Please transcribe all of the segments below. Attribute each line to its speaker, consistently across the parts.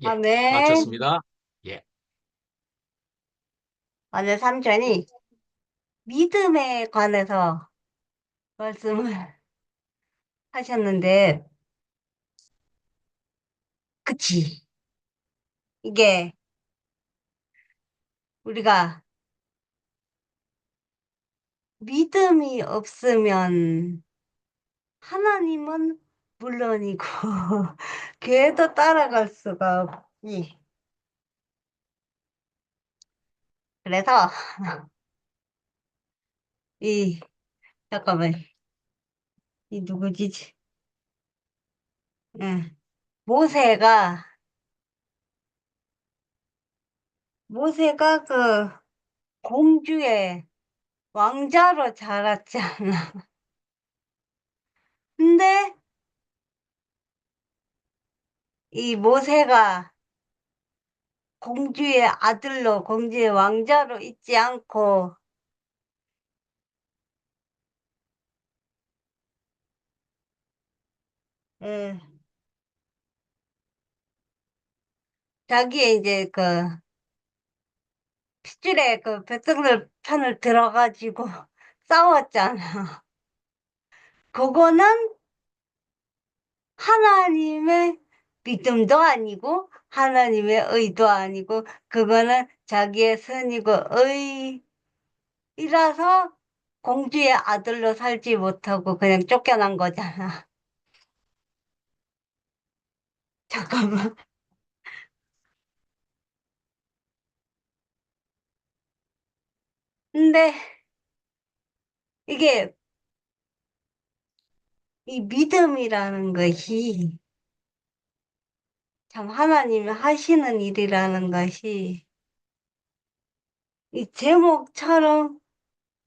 Speaker 1: 아,
Speaker 2: 예,
Speaker 1: 네.
Speaker 2: 맞췄습니다. 예.
Speaker 1: 오늘 삼촌이 믿음에 관해서 말씀을 하셨는데, 그치. 이게 우리가 믿음이 없으면 하나님은 물론이고, 교회도 따라갈 수가 없지. 그래서, 이, 잠깐만, 이 누구지? 응. 모세가, 모세가 그 공주의 왕자로 자랐잖아. 근데 이 모세가 공주의 아들로, 공주의 왕자로 있지 않고, 예, 자기의 이제 그 핏줄에 그 백성들 편을 들어가지고 싸웠잖아. 그거는 하나님의 믿음도 아니고, 하나님의 의도 아니고, 그거는 자기의 선이고, 의이라서 공주의 아들로 살지 못하고 그냥 쫓겨난 거잖아. 잠깐만. 근데 이게 이 믿음이라는 것이 참 하나님이 하시는 일이라는 것이 이 제목처럼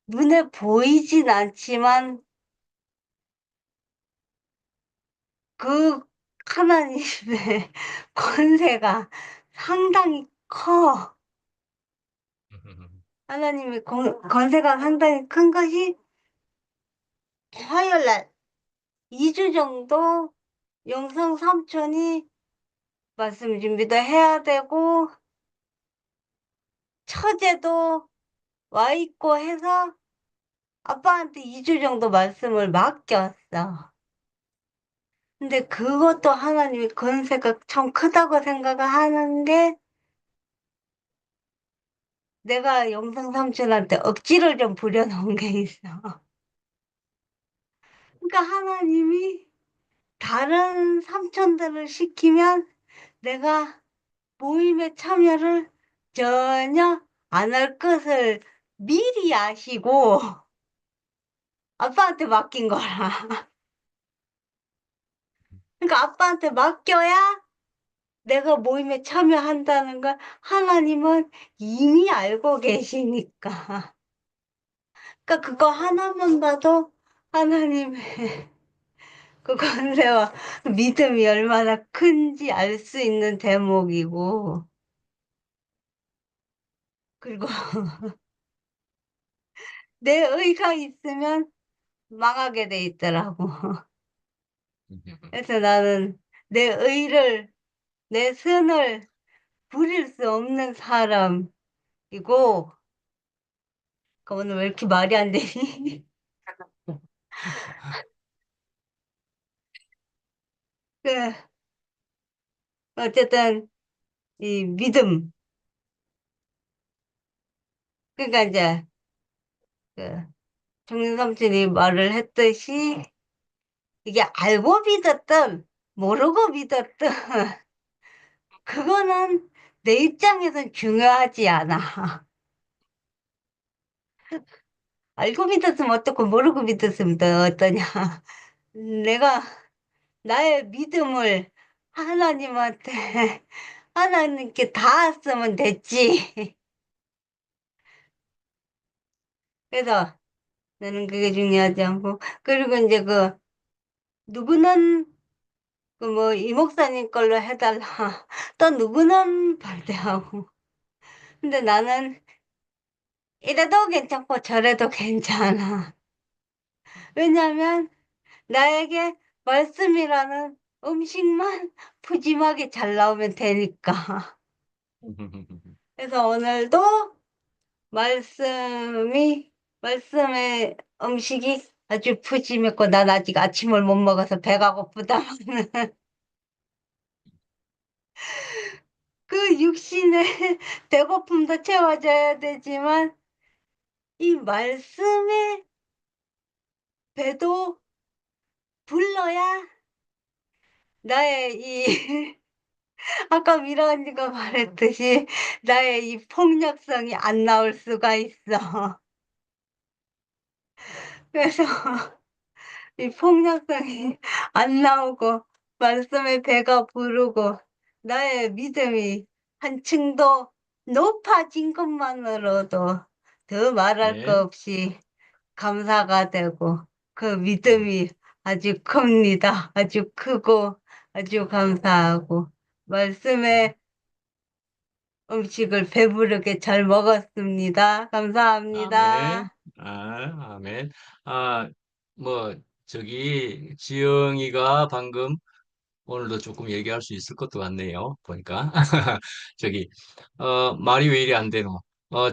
Speaker 1: 눈에 보이진 않지만 그 하나님의 권세가 상당히 커. 하나님의 권세가 상당히 큰 것이 화요일 날 2주 정도 영성 삼촌이 말씀 준비도 해야 되고 처제도 와 있고 해서 아빠한테 2주 정도 말씀을 맡겼어. 근데 그것도 하나님의 권세가 참 크다고 생각을 하는 게 내가 영상 삼촌한테 억지를 좀 부려놓은 게 있어. 그러니까 하나님이 다른 삼촌들을 시키면 내가 모임에 참여를 전혀 안 할 것을 미리 아시고 아빠한테 맡긴 거라. 그러니까 아빠한테 맡겨야 내가 모임에 참여한다는 걸 하나님은 이미 알고 계시니까. 그러니까 그거 하나만 봐도 하나님의 그 권세와 믿음이 얼마나 큰지 알 수 있는 대목이고, 그리고 내 의가 있으면 망하게 돼 있더라고. 그래서 나는 내 의를, 내 선을 부릴 수 없는 사람이고, 그 오늘 왜 이렇게 말이 안 되니? 그, 어쨌든, 이 믿음. 그러니까 이제, 그, 정신삼촌이 말을 했듯이, 이게 알고 믿었든, 모르고 믿었든, 그거는 내 입장에선 중요하지 않아. 알고 믿었으면 어떻고, 모르고 믿었으면 또 어떠냐. 내가 나의 믿음을 하나님한테, 하나님께 닿았으면 됐지. 그래서 나는 그게 중요하지 않고, 그리고 이제 그, 누구는 그 뭐, 이 목사님 걸로 해달라. 또 누구는 반대하고. 근데 나는 이래도 괜찮고 저래도 괜찮아. 왜냐면 나에게 말씀이라는 음식만 푸짐하게 잘 나오면 되니까. 그래서 오늘도 말씀의 음식이 아주 푸짐했고, 난 아직 아침을 못 먹어서 배가 고프다. 그 육신의 배고픔도 채워져야 되지만, 이 말씀의 배도 불러야 나의 아까 미라 언니가 말했듯이 나의 이 폭력성이 안 나올 수가 있어. 그래서 이 폭력성이 안 나오고 말씀에 배가 부르고 나의 믿음이 한층 더 높아진 것만으로도 더 말할
Speaker 2: 네.
Speaker 1: 거 없이 감사가 되고 그
Speaker 2: 음,
Speaker 1: 믿음이 아주 큽니다. 아주 크고 아주 감사하고 말씀에 음식을 배부르게 잘 먹었습니다.
Speaker 2: 아멘.
Speaker 1: 감사합니다.
Speaker 2: 아멘. 아, 뭐, 지영이가 방금 오늘도 조금 얘기할 수 있을 것도 같네요. 보니까. 저기, 말이 왜 이리 안 되노?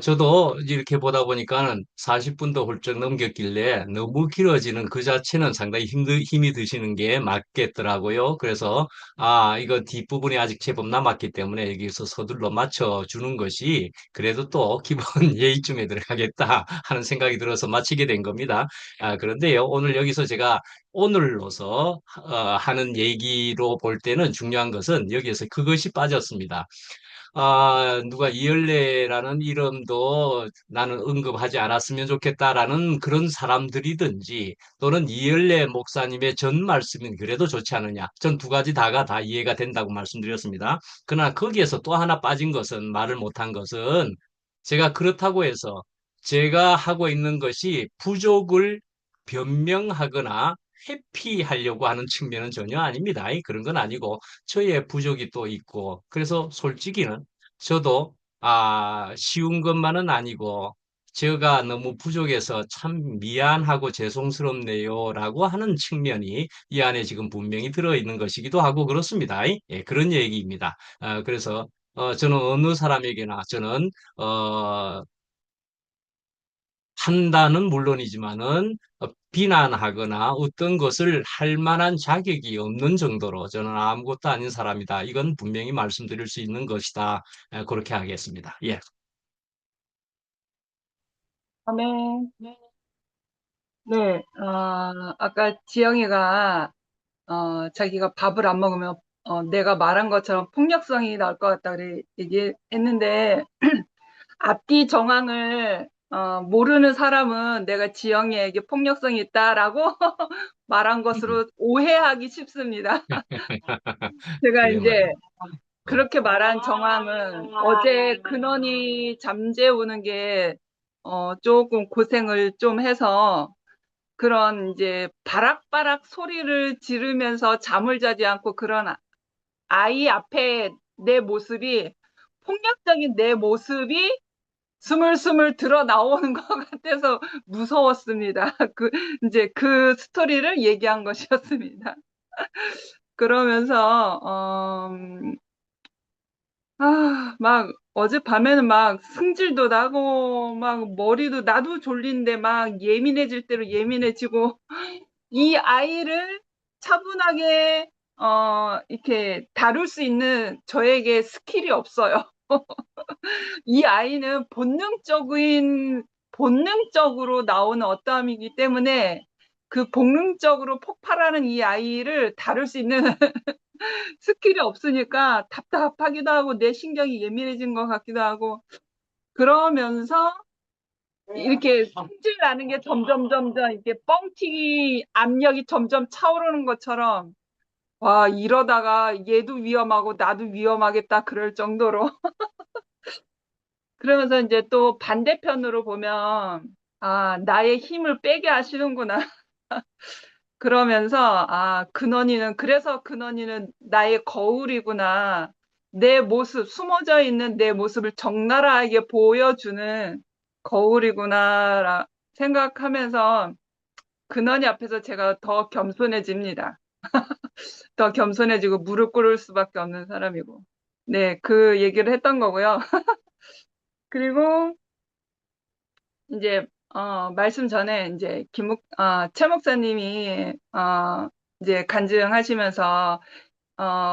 Speaker 2: 저도 이렇게 보다 보니까는 40분도 훌쩍 넘겼길래 너무 길어지는 그 자체는 상당히 힘이 드시는 게 맞겠더라고요. 그래서, 이거 뒷부분이 아직 제법 남았기 때문에 여기서 서둘러 맞춰주는 것이 그래도 또 기본 예의쯤에 들어가겠다 하는 생각이 들어서 마치게 된 겁니다. 그런데요, 오늘 여기서 제가 오늘로서 하는 얘기로 볼 때는 중요한 것은 여기에서 그것이 빠졌습니다. 누가 이열레라는 이름도 나는 언급하지 않았으면 좋겠다라는 그런 사람들이든지 또는 이열레 목사님의 전 말씀은 그래도 좋지 않느냐. 전 두 가지 다가 다 이해가 된다고 말씀드렸습니다. 그러나 거기에서 또 하나 빠진 것은 말을 못한 것은 제가 그렇다고 해서 제가 하고 있는 것이 부족을 변명하거나 회피하려고 하는 측면은 전혀 아닙니다. 그런 건 아니고 저의 부족이 또 있고 그래서 솔직히는 저도 쉬운 것만은 아니고 제가 너무 부족해서 참 미안하고 죄송스럽네요라고 하는 측면이 이 안에 지금 분명히 들어있는 것이기도 하고 그렇습니다. 그런 얘기입니다. 그래서 저는 어느 사람에게나 저는 판단은 물론이지만은 비난하거나 어떤 것을 할 만한 자격이 없는 정도로 저는 아무것도 아닌 사람이다. 이건 분명히 말씀드릴 수 있는 것이다. 그렇게 하겠습니다. 예.
Speaker 3: 다음에, 네, 아까 지영이가, 자기가 밥을 안 먹으면, 내가 말한 것처럼 폭력성이 나올 것 같다 그래 얘기했는데, 앞뒤 정황을, 모르는 사람은 내가 지영이에게 폭력성이 있다라고 말한 것으로 오해하기 쉽습니다. 제가
Speaker 2: 그래
Speaker 3: 이제
Speaker 2: 말입니다. 어,
Speaker 3: 그렇게 말한 정황은 어제 근원이 잠재우는 게, 조금 고생을 좀 해서 그런 이제 바락바락 소리를 지르면서 잠을 자지 않고 그런 아이 앞에 내 모습이 폭력적인 내 모습이 스물스물 드러 나오는 것 같아서 무서웠습니다. 이제 그 스토리를 얘기한 것이었습니다. 그러면서, 막 어젯밤에는 막 승질도 나고 막 머리도 나도 졸린데 막 예민해질 대로 예민해지고 이 아이를 차분하게 이렇게 다룰 수 있는 저에게 스킬이 없어요. 이 아이는 본능적으로 나오는 어떠함이기 때문에 그 본능적으로 폭발하는 이 아이를 다룰 수 있는 스킬이 없으니까 답답하기도 하고 내 신경이 예민해진 것 같기도 하고 그러면서 이렇게 승질 나는 게 점점 이렇게 뻥튀기 압력이 점점 차오르는 것처럼 와, 이러다가 얘도 위험하고 나도 위험하겠다 그럴 정도로. 그러면서 이제 또 반대편으로 보면, 나의 힘을 빼게 하시는구나. 그러면서, 그래서 근원이는 나의 거울이구나. 내 모습, 숨어져 있는 내 모습을 적나라하게 보여주는 거울이구나, 생각하면서 근원이 앞에서 제가 더 겸손해집니다. 더 겸손해지고 무릎 꿇을 수밖에 없는 사람이고. 네, 그 얘기를 했던 거고요. 그리고 이제 말씀 전에 이제 최 목사님이 이제 간증하시면서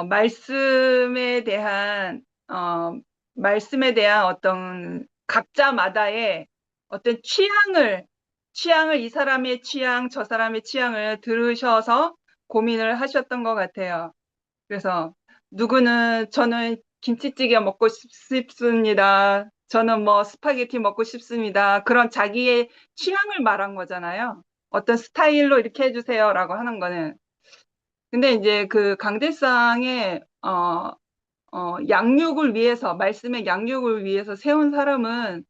Speaker 3: 말씀에 대한 말씀에 대한 어떤 각자마다의 어떤 취향을 이 사람의 취향, 저 사람의 취향을 들으셔서 고민을 하셨던 것 같아요. 그래서 누구는 저는 김치찌개 먹고 싶습니다. 저는 뭐 스파게티 먹고 싶습니다. 그런 자기의 취향을 말한 거잖아요. 어떤 스타일로 이렇게 해주세요라고 하는 거는. 근데 이제 그 강대상의 양육을 위해서 말씀의 양육을 위해서 세운 사람은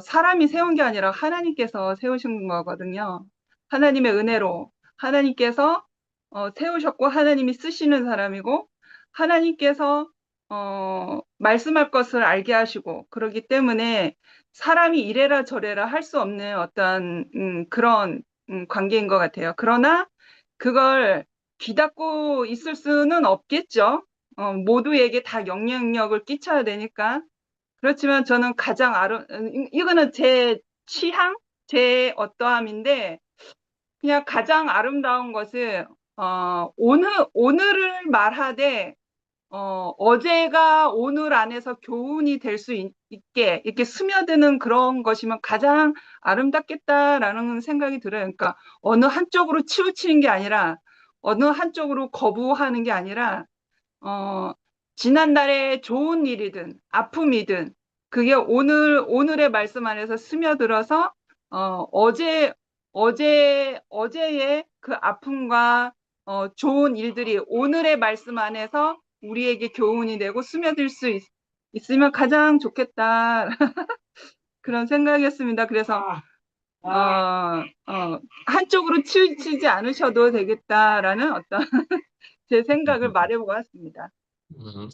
Speaker 3: 사람이 세운 게 아니라 하나님께서 세우신 거거든요. 하나님의 은혜로 하나님께서 세우셨고 하나님이 쓰시는 사람이고 하나님께서 말씀할 것을 알게 하시고 그렇기 때문에 사람이 이래라 저래라 할 수 없는 어떤 그런 관계인 것 같아요. 그러나 그걸 귀 닫고 있을 수는 없겠죠. 모두에게 다 영향력을 끼쳐야 되니까. 그렇지만 저는 이거는 제 취향, 제 어떠함인데, 그냥 가장 아름다운 것은, 오늘을 말하되, 어제가 오늘 안에서 교훈이 될 수 있게, 이렇게 스며드는 그런 것이면 가장 아름답겠다라는 생각이 들어요. 그러니까, 어느 한쪽으로 치우치는 게 아니라, 어느 한쪽으로 거부하는 게 아니라, 어, 지난날의 좋은 일이든 아픔이든 그게 오늘의 말씀 안에서 스며들어서 어제의 그 아픔과 좋은 일들이 오늘의 말씀 안에서 우리에게 교훈이 되고 스며들 수 있으면 가장 좋겠다. 그런 생각이었습니다. 그래서 한쪽으로 치우치지 않으셔도 되겠다라는 어떤 제 생각을 말해보고 왔습니다.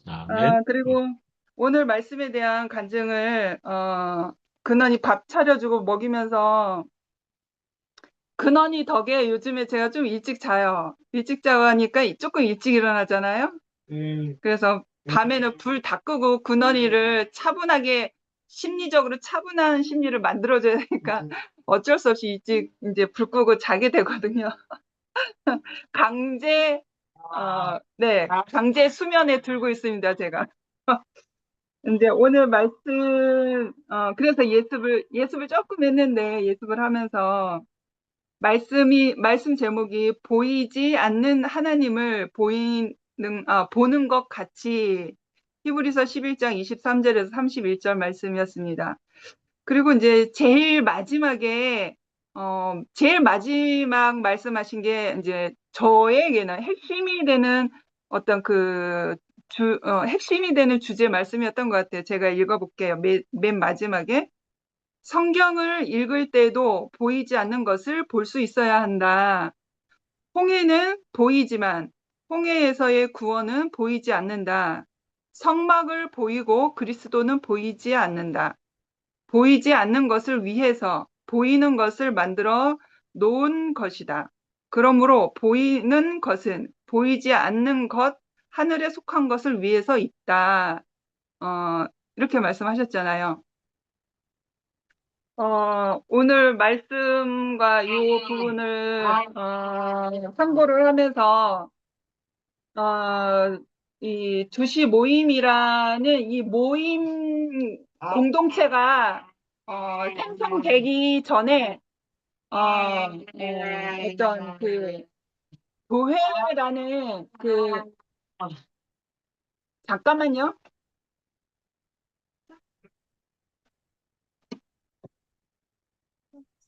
Speaker 2: 아멘.
Speaker 3: 그리고 오늘 말씀에 대한 간증을, 근원이 밥 차려주고 먹이면서, 근원이 덕에 요즘에 제가 좀 일찍 자요. 일찍 자고 하니까 조금 일찍 일어나잖아요. 그래서 밤에는 불 다 끄고 근원이를 심리적으로 차분한 심리를 만들어줘야 되니까 어쩔 수 없이 일찍 이제 불 끄고 자게 되거든요. 강제, 네, 강제 수면에 들고 있습니다, 제가. 근데 오늘 그래서 예습을 조금 했는데, 예습을 하면서, 말씀 제목이 보이지 않는 하나님을 보는 것 같이, 히브리서 11장 23절에서 31절 말씀이었습니다. 그리고 이제 제일 마지막 말씀하신 게 이제 저에게는 핵심이 되는 어떤 핵심이 되는 주제 말씀이었던 것 같아요. 제가 읽어볼게요. 맨 마지막에. 성경을 읽을 때도 보이지 않는 것을 볼 수 있어야 한다. 홍해는 보이지만 홍해에서의 구원은 보이지 않는다. 성막을 보이고 그리스도는 보이지 않는다. 보이지 않는 것을 위해서 보이는 것을 만들어 놓은 것이다. 그러므로 보이는 것은 보이지 않는 것, 하늘에 속한 것을 위해서 있다. 이렇게 말씀하셨잖아요. 오늘 말씀과 이 부분을 참고를 하면서 이 두시 모임이라는 이 모임 공동체가 생성되기 전에 어떤 그 교회라는 잠깐만요.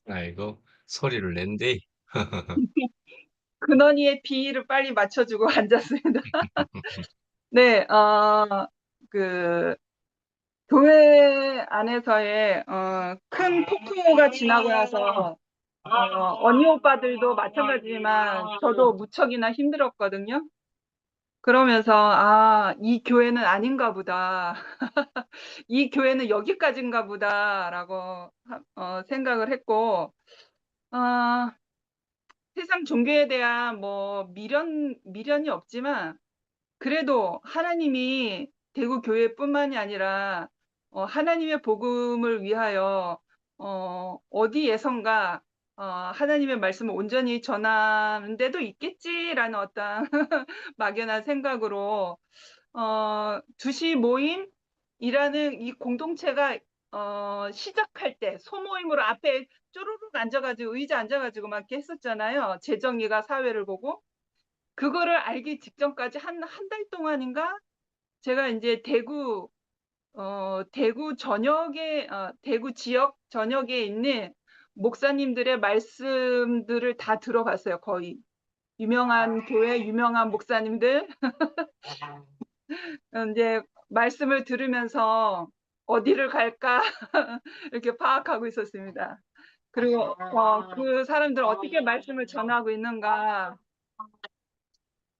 Speaker 2: 아이고, 소리를 낸대.
Speaker 3: 근원이의 비위를 빨리 맞춰주고 앉았습니다. 네, 그 교회 안에서의 큰 폭풍우가 지나고 나서 언니 오빠들도 마찬가지지만 저도 무척이나 힘들었거든요. 그러면서 이 교회는 아닌가 보다. 이 교회는 여기까지인가 보다라고 생각을 했고 세상 종교에 대한 뭐 미련이 없지만 그래도 하나님이 대구 교회뿐만이 아니라 하나님의 복음을 위하여 어디에선가 하나님의 말씀을 온전히 전하는 데도 있겠지라는 어떤 막연한 생각으로 두시 모임이라는 이 공동체가 시작할 때 소모임으로 앞에 쪼르륵 앉아가지고 의자 앉아가지고 막 이렇게 했었잖아요. 재정이가 사회를 보고 그거를 알기 직전까지 한 달 동안인가 제가 이제 대구 전역에 대구 지역 전역에 있는 목사님들의 말씀들을 다 들어봤어요. 거의 유명한 교회 유명한 목사님들 이제 말씀을 들으면서 어디를 갈까 이렇게 파악하고 있었습니다. 그리고 그 사람들 어떻게 말씀을 전하고 있는가.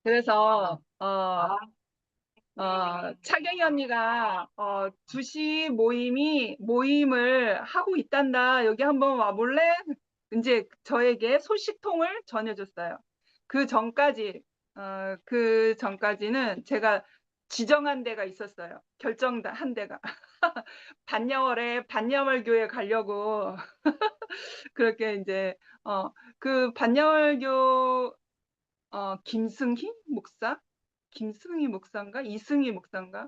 Speaker 3: 그래서 차경이 언니가 두시 모임을 하고 있단다. 여기 한번 와볼래? 이제 저에게 소식통을 전해줬어요. 그 전까지는 제가 지정한 데가 있었어요. 결정한 데가. 반야월에 반야월 교회 가려고 그렇게 이제 그 반야월교 김승희 목사? 김승희 목사인가? 이승희 목사인가?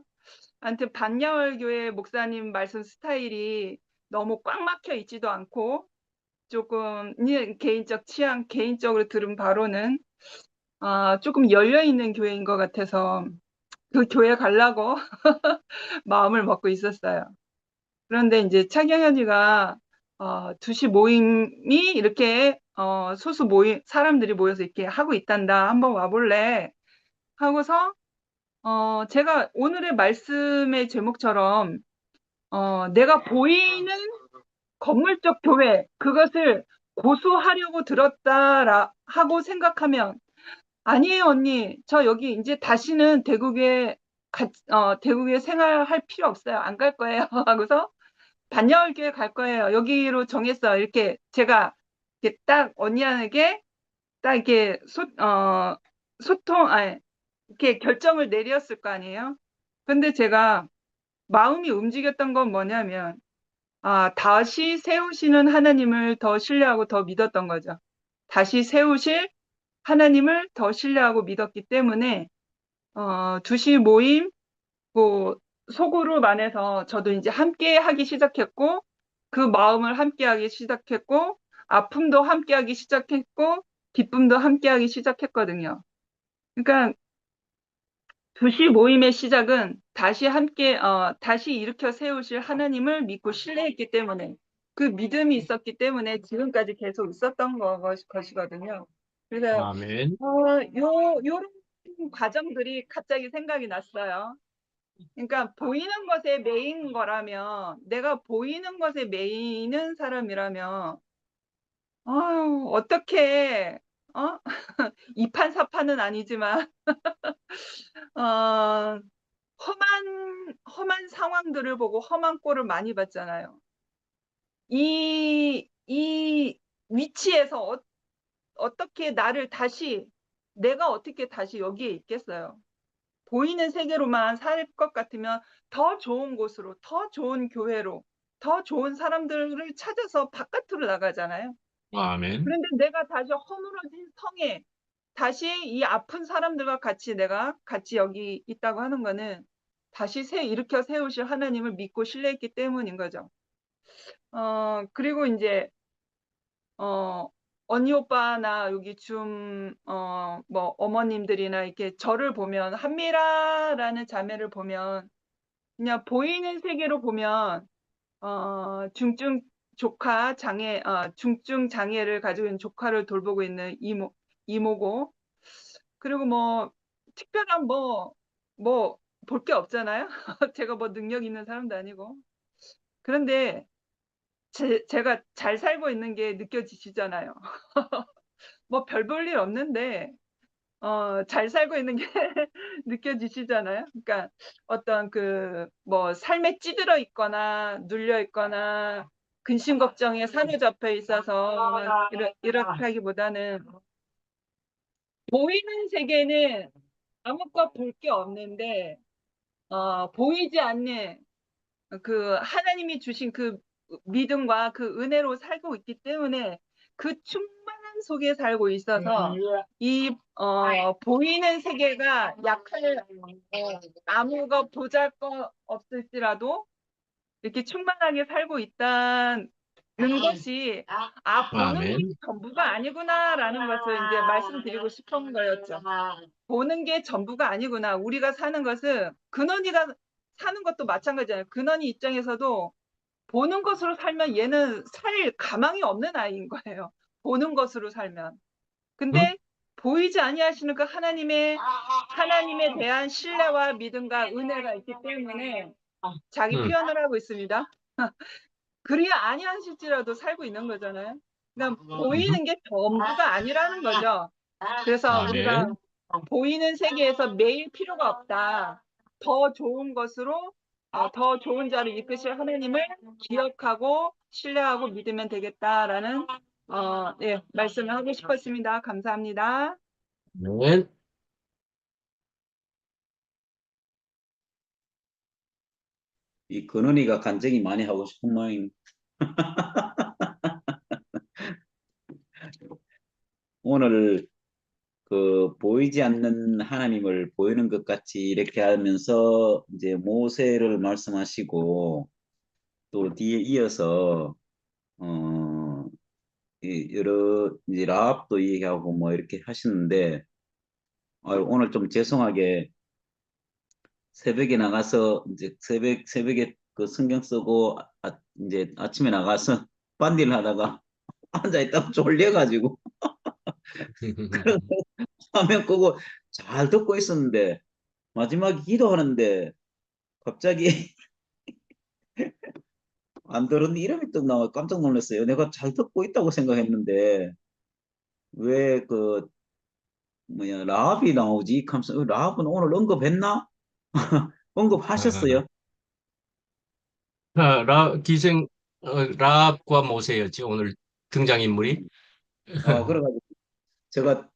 Speaker 3: 아무튼 반야월교회 목사님 말씀 스타일이 너무 꽉 막혀 있지도 않고 조금 개인적 취향, 개인적으로 들은 바로는 조금 열려 있는 교회인 것 같아서 그 교회 가려고 마음을 먹고 있었어요. 그런데 이제 차경현이가 두시 모임이 이렇게 소수 모임 사람들이 모여서 이렇게 하고 있단다. 한번 와볼래? 하고서 제가 오늘의 말씀의 제목처럼 내가 보이는 건물적 교회 그것을 고수하려고 들었다라 하고 생각하면 아니에요 언니 저 여기 이제 다시는 대국에 대국에 생활할 필요 없어요 안 갈 거예요 하고서 반야월교회 갈 거예요 여기로 정했어 이렇게 제가 이렇게 딱 언니에게 딱 이렇게 소통 아니 이렇게 결정을 내렸을 거 아니에요 근데 제가 마음이 움직였던 건 뭐냐면 다시 세우시는 하나님을 더 신뢰하고 더 믿었던 거죠. 다시 세우실 하나님을 더 신뢰하고 믿었기 때문에 두시 모임 그 소그룹 안에서 저도 이제 함께 하기 시작했고 그 마음을 함께 하기 시작했고 아픔도 함께 하기 시작했고 기쁨도 함께 하기 시작했거든요. 그러니까 두시 모임의 시작은 다시 함께 다시 일으켜 세우실 하나님을 믿고 신뢰했기 때문에 그 믿음이 있었기 때문에 지금까지 계속 있었던 것이거든요. 그래서
Speaker 2: 아멘.
Speaker 3: 요런 과정들이 갑자기 생각이 났어요. 그러니까 보이는 것에 매인 거라면 내가 보이는 것에 매이는 사람이라면 어떻게 이판사판은 아니지만 어, 험한 상황들을 보고 험한 꼴을 많이 봤잖아요. 이 위치에서 어떻게 내가 어떻게 다시 여기에 있겠어요? 보이는 세계로만 살 것 같으면 더 좋은 곳으로, 더 좋은 교회로, 더 좋은 사람들을 찾아서 바깥으로 나가잖아요.
Speaker 2: 아멘.
Speaker 3: 그런데 내가 다시 허물어진 성에 다시 이 아픈 사람들과 내가 같이 여기 있다고 하는 거는 다시 일으켜 세우실 하나님을 믿고 신뢰했기 때문인 거죠. 그리고 이제, 언니 오빠나 여기 뭐 어머님들이나 이렇게 저를 보면, 한미라라는 자매를 보면, 그냥 보이는 세계로 보면, 중증 장애를 가지고 있는 조카를 돌보고 있는 이모고, 그리고 뭐, 특별한 볼 게 없잖아요. 제가 뭐 능력 있는 사람도 아니고. 그런데 제가 잘 살고 있는 게 느껴지시잖아요. 뭐 별 볼 일 없는데, 잘 살고 있는 게 느껴지시잖아요. 그러니까 어떤 뭐 삶에 찌들어 있거나 눌려 있거나 근심 걱정에 사로잡혀 있어서 이렇게 하기보다는 보이는 세계는 아무것도 볼 게 없는데 보이지 않는 그 하나님이 주신 그 믿음과 그 은혜로 살고 있기 때문에 그 충만함 속에 살고 있어서 이 보이는 세계가 약할 아무거 보잘것 없을지라도 이렇게 충만하게 살고 있다는 것이 보는 게
Speaker 2: 아멘.
Speaker 3: 전부가 아니구나라는 것을 이제 말씀드리고 싶은 거였죠. 보는 게 전부가 아니구나. 우리가 사는 것은 근원이가 사는 것도 마찬가지잖아요. 근원이 입장에서도 보는 것으로 살면 얘는 살 가망이 없는 아이인 거예요. 보는 것으로 살면.
Speaker 2: 응?
Speaker 3: 근데 보이지 아니하시는 그 하나님에 대한 신뢰와 믿음과 은혜가 있기 때문에 자기
Speaker 2: 응.
Speaker 3: 표현을 하고 있습니다. 그리야 아니하실지라도 살고 있는 거잖아요. 그러니까 보이는 게 전부가 아니라는 거죠. 그래서 우리가
Speaker 2: 아멘.
Speaker 3: 보이는 세계에서 매일 필요가 없다. 더 좋은 것으로 더 좋은 자를 이끄실 하나님을 기억하고 신뢰하고 믿으면 되겠다라는 네, 말씀을 하고 싶었습니다. 감사합니다.
Speaker 2: 아멘.
Speaker 4: 이 근원이가 간증이 많이 하고 싶은 모양. 오늘 그 보이지 않는 하나님을 보이는 것 같이 이렇게 하면서 이제 모세를 말씀하시고 또 뒤에 이어서 어 여러 이제 라합도 얘기하고 뭐 이렇게 하시는데 오늘 좀 죄송하게 새벽에 나가서 이제 새벽에 그 성경 쓰고 이제 아침에 나가서 빤디를 하다가 앉아 있다가 졸려가지고 화면 끄고 잘 듣고 있었는데 마지막에 기도하는데 갑자기 안 들었는데 이름이 또 나와 깜짝 놀랐어요. 내가 잘 듣고 있다고 생각했는데 왜 그 뭐야 라합이 나오지? 하면서 라합은 오늘 언급했나? 언급하셨어요?
Speaker 2: 기생, 라합과 모세였지, 오늘 등장인물이.
Speaker 4: 그래가지고 제가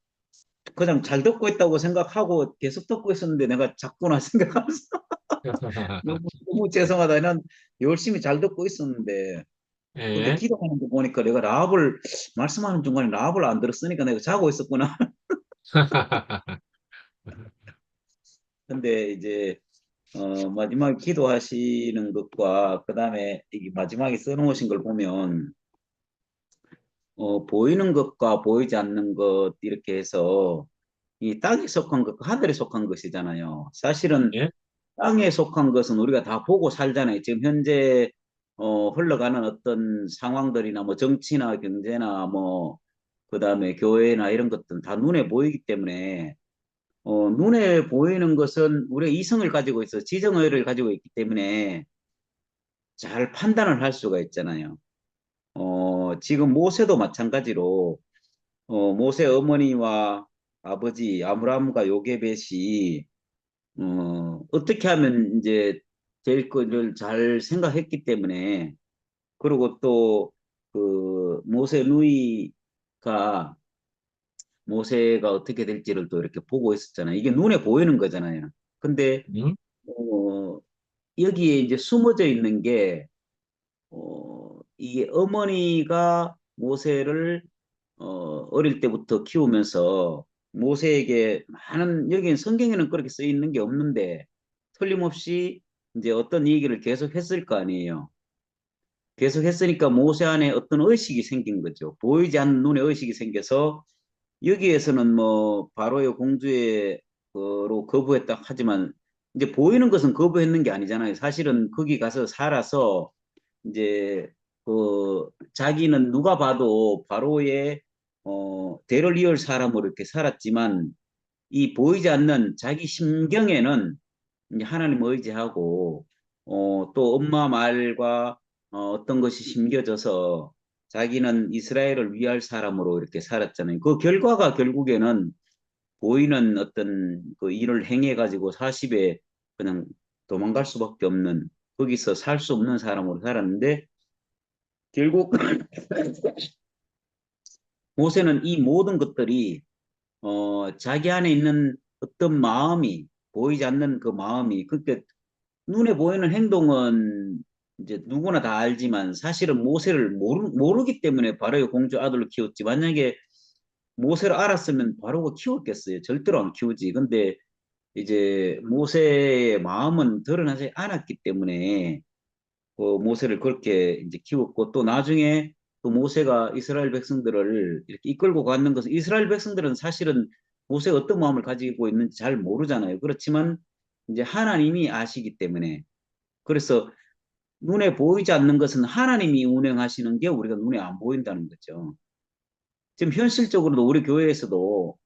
Speaker 4: 그냥 잘 듣고 있다고 생각하고 계속 듣고 있었는데 내가 작구나 생각하면서 너무 죄송하다. 난 열심히 잘 듣고 있었는데 근데
Speaker 2: 예.
Speaker 4: 기도하는 거 보니까 내가 라합을 말씀하는 중간에 라합을 안 들었으니까 내가 자고 있었구나. 근데 이제 마지막에 기도하시는 것과 그다음에 이게 마지막에 써놓으신 걸 보면 보이는 것과 보이지 않는 것 이렇게 해서 이 땅에 속한 것과 하늘에 속한 것이잖아요. 사실은
Speaker 2: 예.
Speaker 4: 땅에 속한 것은 우리가 다 보고 살잖아요. 지금 현재 흘러가는 어떤 상황들이나 뭐 정치나 경제나 뭐 그다음에 교회나 이런 것들은 다 눈에 보이기 때문에 눈에 보이는 것은 우리가 이성을 가지고 있어 지정의를 가지고 있기 때문에 잘 판단을 할 수가 있잖아요. 지금 모세도 마찬가지로 모세 어머니와 아버지 아브라함과 요게벳이 어떻게 하면 이제 될 거를 잘 생각했기 때문에 그리고 또 그 모세 누이가 모세가 어떻게 될지를 또 이렇게 보고 있었잖아요. 이게 눈에 보이는 거잖아요. 근데
Speaker 2: 응?
Speaker 4: 어, 여기에 이제 숨어져 있는 게 이게 어머니가 모세를 어릴 때부터 키우면서 모세에게 많은 여기는 성경에는 그렇게 써 있는 게 없는데 틀림없이 이제 어떤 얘기를 계속 했을 거 아니에요. 계속 했으니까 모세 안에 어떤 의식이 생긴 거죠. 보이지 않는 눈의 의식이 생겨서 여기에서는 뭐 바로의 공주의 거로 거부했다 하지만 이제 보이는 것은 거부했는 게 아니잖아요. 사실은 거기 가서 살아서 이제 그 자기는 누가 봐도 바로의 대를 이을 사람으로 이렇게 살았지만 이 보이지 않는 자기 심경에는 이제 하나님 의지하고 또 엄마 말과 어떤 것이 심겨져서 자기는 이스라엘을 위할 사람으로 이렇게 살았잖아요. 그 결과가 결국에는 보이는 어떤 그 일을 행해 가지고 40에 그냥 도망갈 수밖에 없는 거기서 살 수 없는 사람으로 살았는데 결국 모세는 이 모든 것들이 자기 안에 있는 어떤 마음이 보이지 않는 그 마음이 그러니까 눈에 보이는 행동은 이제 누구나 다 알지만 사실은 모세를 모르기 때문에 바로의 공주 아들로 키웠지. 만약에 모세를 알았으면 바로가 키웠겠어요. 절대로 안 키우지. 근데 이제 모세의 마음은 드러나지 않았기 때문에 모세를 그렇게 이제 키웠고 또 나중에 또 모세가 이스라엘 백성들을 이렇게 이끌고 가는 것은 이스라엘 백성들은 사실은 모세가 어떤 마음을 가지고 있는지 잘 모르잖아요. 그렇지만 이제 하나님이 아시기 때문에 그래서 눈에 보이지 않는 것은 하나님이 운행하시는 게 우리가 눈에 안 보인다는 거죠. 지금 현실적으로도 우리 교회에서도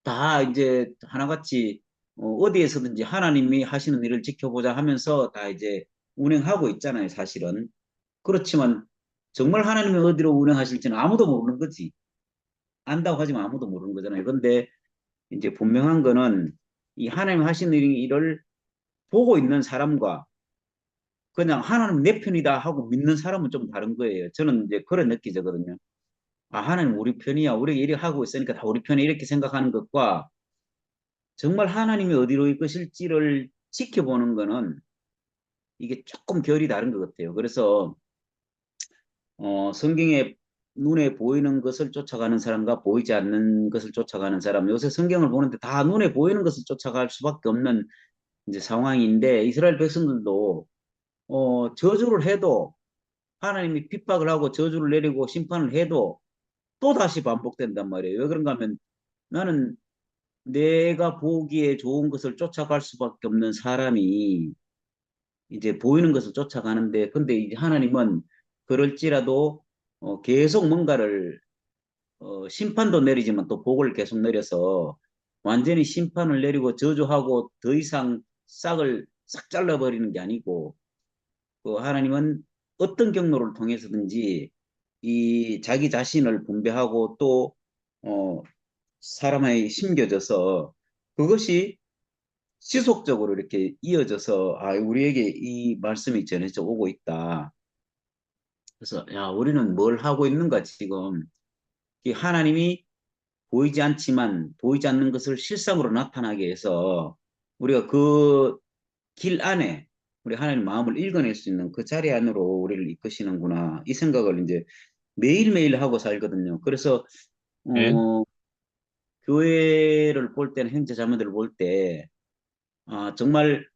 Speaker 4: 다 이제 하나같이 어디에서든지 하나님이 하시는 일을 지켜보자 하면서 다 이제 운행하고 있잖아요, 사실은. 그렇지만 정말 하나님이 어디로 운행하실지는 아무도 모르는 거지. 안다고 하지만 아무도 모르는 거잖아요. 근데 이제 분명한 거는 이 하나님 하시는 일을 보고 있는 사람과 그냥 하나님 내 편이다 하고 믿는 사람은 좀 다른 거예요. 저는 이제 그런 느끼거든요. 아, 하나님 우리 편이야. 우리가 이렇게 하고 있으니까 다 우리 편에 이렇게 생각하는 것과 정말 하나님이 어디로 이끄실지를 지켜보는 거는 이게 조금 결이 다른 것 같아요. 그래서 성경에 눈에 보이는 것을 쫓아가는 사람과 보이지 않는 것을 쫓아가는 사람. 요새 성경을 보는데 다 눈에 보이는 것을 쫓아갈 수밖에 없는 이제 상황인데 이스라엘 백성들도 저주를 해도 하나님이 핍박을 하고 저주를 내리고 심판을 해도 또 다시 반복된단 말이에요. 왜 그런가 하면 나는 내가 보기에 좋은 것을 쫓아갈 수밖에 없는 사람이 이제 보이는 것을 쫓아가는데 근데 이제 하나님은 그럴지라도 계속 뭔가를 심판도 내리지만 또 복을 계속 내려서 완전히 심판을 내리고 저주하고 더 이상 싹을 싹 잘라버리는 게 아니고 그 하나님은 어떤 경로를 통해서든지 이 자기 자신을 분배하고 또 사람에 심겨져서 그것이 지속적으로 이렇게 이어져서 아 우리에게 이 말씀이 전해져 오고 있다. 그래서 야 우리는 뭘 하고 있는가 지금 이 하나님이 보이지 않지만 보이지 않는 것을 실상으로 나타나게 해서 우리가 그 길 안에 우리 하나님 마음을 읽어낼 수 있는 그 자리 안으로 우리를 이끄시는구나 이 생각을 이제 매일매일 하고 살거든요. 그래서
Speaker 2: 예.
Speaker 4: 어, 교회를 볼 때는 형제 자매들을 볼 때 정말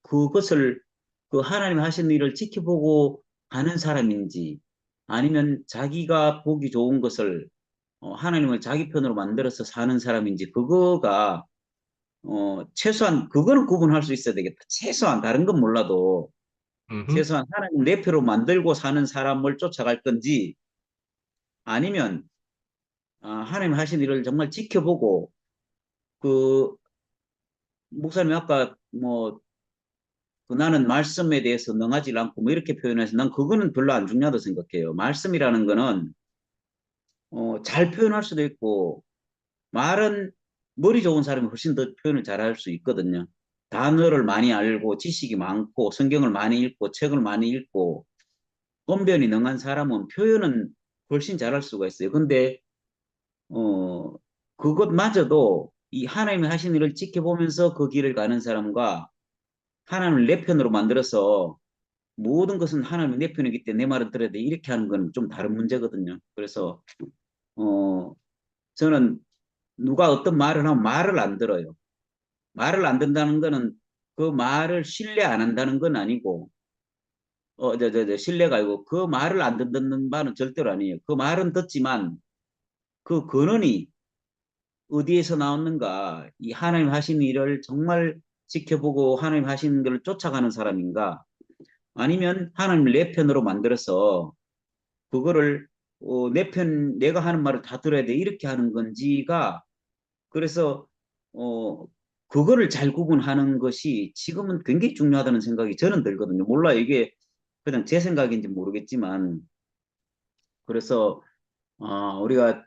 Speaker 4: 그것을 그 하나님 하신 일을 지켜보고 가는 사람인지 아니면 자기가 보기 좋은 것을 하나님을 자기 편으로 만들어서 사는 사람인지 그거가 최소한 그거는 구분할 수 있어야 되겠다. 최소한 다른 건 몰라도
Speaker 2: 음흠.
Speaker 4: 최소한 하나님 내 표로 만들고 사는 사람을 쫓아갈 건지 아니면 하나님 하신 일을 정말 지켜보고 그 목사님 아까 뭐 나는 말씀에 대해서 능하지 않고 뭐 이렇게 표현해서 난 그거는 별로 안 중요하다고 생각해요. 말씀이라는 거는 잘 표현할 수도 있고 말은 머리 좋은 사람이 훨씬 더 표현을 잘할 수 있거든요. 단어를 많이 알고 지식이 많고 성경을 많이 읽고 책을 많이 읽고 언변이 능한 사람은 표현은 훨씬 잘할 수가 있어요. 근데 어, 그것마저도 이 하나님이 하신 일을 지켜보면서 그 길을 가는 사람과 하나님을 내 편으로 만들어서 모든 것은 하나님의 내 편이기 때문에 내 말을 들어야 돼. 이렇게 하는 건 좀 다른 문제거든요. 그래서 어, 저는 누가 어떤 말을 하면 말을 안 들어요. 말을 안 듣는다는 거는 그 말을 신뢰 안 한다는 건 아니고 신뢰가 아니고 그 말을 안 듣는 바는 절대로 아니에요. 그 말은 듣지만 그 근원이 어디에서 나왔는가 이 하나님 하신 일을 정말 지켜보고 하나님 하신 것을 쫓아가는 사람인가 아니면 하나님을 내 편으로 만들어서 그거를 내 편, 내가 하는 말을 다 들어야 돼. 이렇게 하는 건지가 그래서 어, 그거를 잘 구분하는 것이 지금은 굉장히 중요하다는 생각이 저는 들거든요. 몰라 이게 그냥 제 생각인지 모르겠지만 그래서 우리가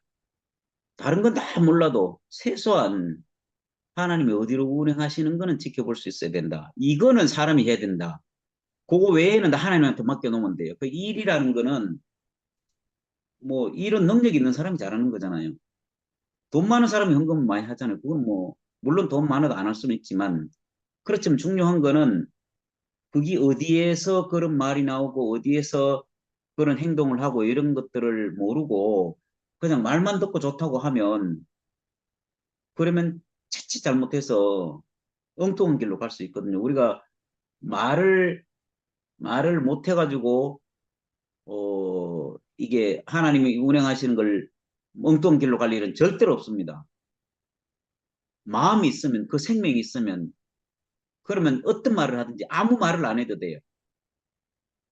Speaker 4: 다른 건 다 몰라도 최소한 하나님이 어디로 운행하시는 거는 지켜볼 수 있어야 된다. 이거는 사람이 해야 된다. 그거 외에는 다 하나님한테 맡겨놓으면 돼요. 그 일이라는 거는 뭐 일은 능력 있는 사람이 잘하는 거잖아요. 돈 많은 사람이 헌금을 많이 하잖아요. 그건 뭐 물론 돈 많아도 안 할 수는 있지만 그렇지만 중요한 거는 그게 어디에서 그런 말이 나오고 어디에서 그런 행동을 하고 이런 것들을 모르고 그냥 말만 듣고 좋다고 하면 그러면 채치 잘못해서 엉뚱한 길로 갈 수 있거든요. 우리가 말을 말을 못 해가지고 이게 하나님이 운행하시는 걸 엉뚱한 길로 갈 일은 절대로 없습니다. 마음이 있으면 그 생명이 있으면 그러면 어떤 말을 하든지 아무 말을 안 해도 돼요.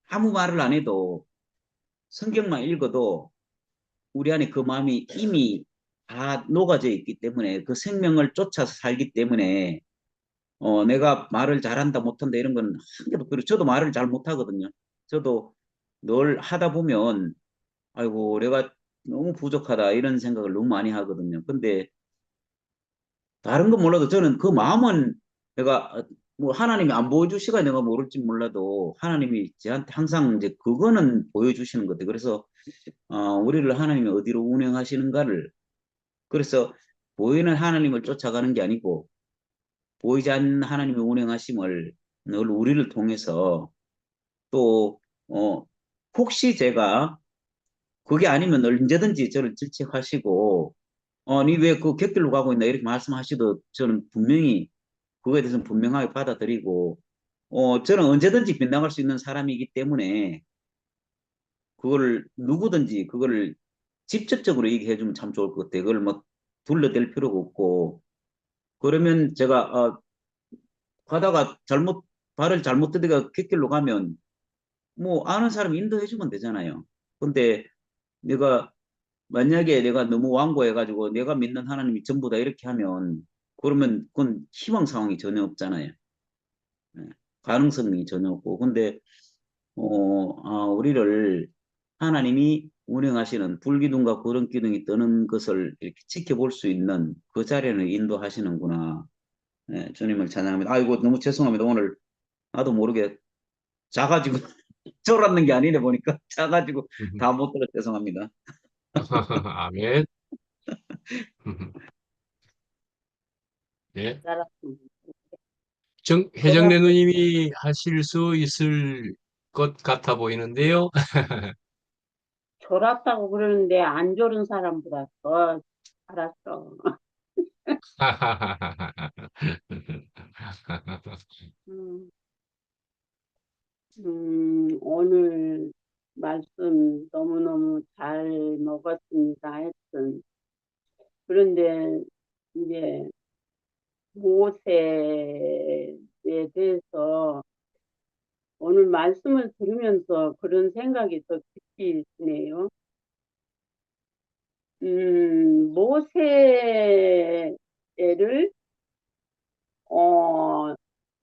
Speaker 4: 아무 말을 안 해도 성경만 읽어도 우리 안에 그 마음이 이미 다 녹아져 있기 때문에 그 생명을 쫓아서 살기 때문에 내가 말을 잘한다 못한다 이런 건 한 개도 그리고 저도 말을 잘 못하거든요. 저도 늘 하다 보면 아이고 내가 너무 부족하다 이런 생각을 너무 많이 하거든요. 근데 다른 건 몰라도 저는 그 마음은 내가 뭐 하나님이 안 보여주시가 내가 모를지 몰라도 하나님이 저한테 항상 이제 그거는 보여주시는 것 같아요. 그래서 우리를 하나님이 어디로 운행하시는가를 그래서 보이는 하나님을 쫓아가는 게 아니고 보이지 않는 하나님의 운행하심을 늘 우리를 통해서 또 혹시 제가 그게 아니면 언제든지 저를 질책하시고 니 왜 그 곁길로 가고 있나 이렇게 말씀하시도 저는 분명히 그거에 대해서는 분명하게 받아들이고 저는 언제든지 빗나갈 수 있는 사람이기 때문에 그거를 누구든지 그거를 직접적으로 얘기해 주면 참 좋을 것 같아요. 그걸 막 둘러댈 필요가 없고 그러면 제가 가다가 발을 잘못 들다가 곁길로 가면 뭐 아는 사람이 인도해 주면 되잖아요. 근데 내가 만약에 내가 너무 완고해가지고 내가 믿는 하나님이 전부다 이렇게 하면 그러면 그건 희망 상황이 전혀 없잖아요. 예, 가능성이 전혀 없고. 근데 우리를 하나님이 운행하시는 불기둥과 구름기둥이 뜨는 것을 이렇게 지켜볼 수 있는 그 자리를 인도하시는구나. 예, 주님을 찬양합니다. 아이고 너무 죄송합니다. 오늘 나도 모르게 자가지고 졸았는 게 아니네 보니까 자가지고 다 못 들어 죄송합니다.
Speaker 2: 아멘. 네. 해정래 누님이 하실 수 있을 것 같아 보이는데요.
Speaker 5: 졸았다고 그러는데 안 졸은 사람보다 더 알았어. 음, 오늘 말씀 너무너무 잘 먹었습니다. 하여튼. 그런데 이제 모세에 대해서 오늘 말씀을 들으면서 그런 생각이 더 깊이 드네요. 모세를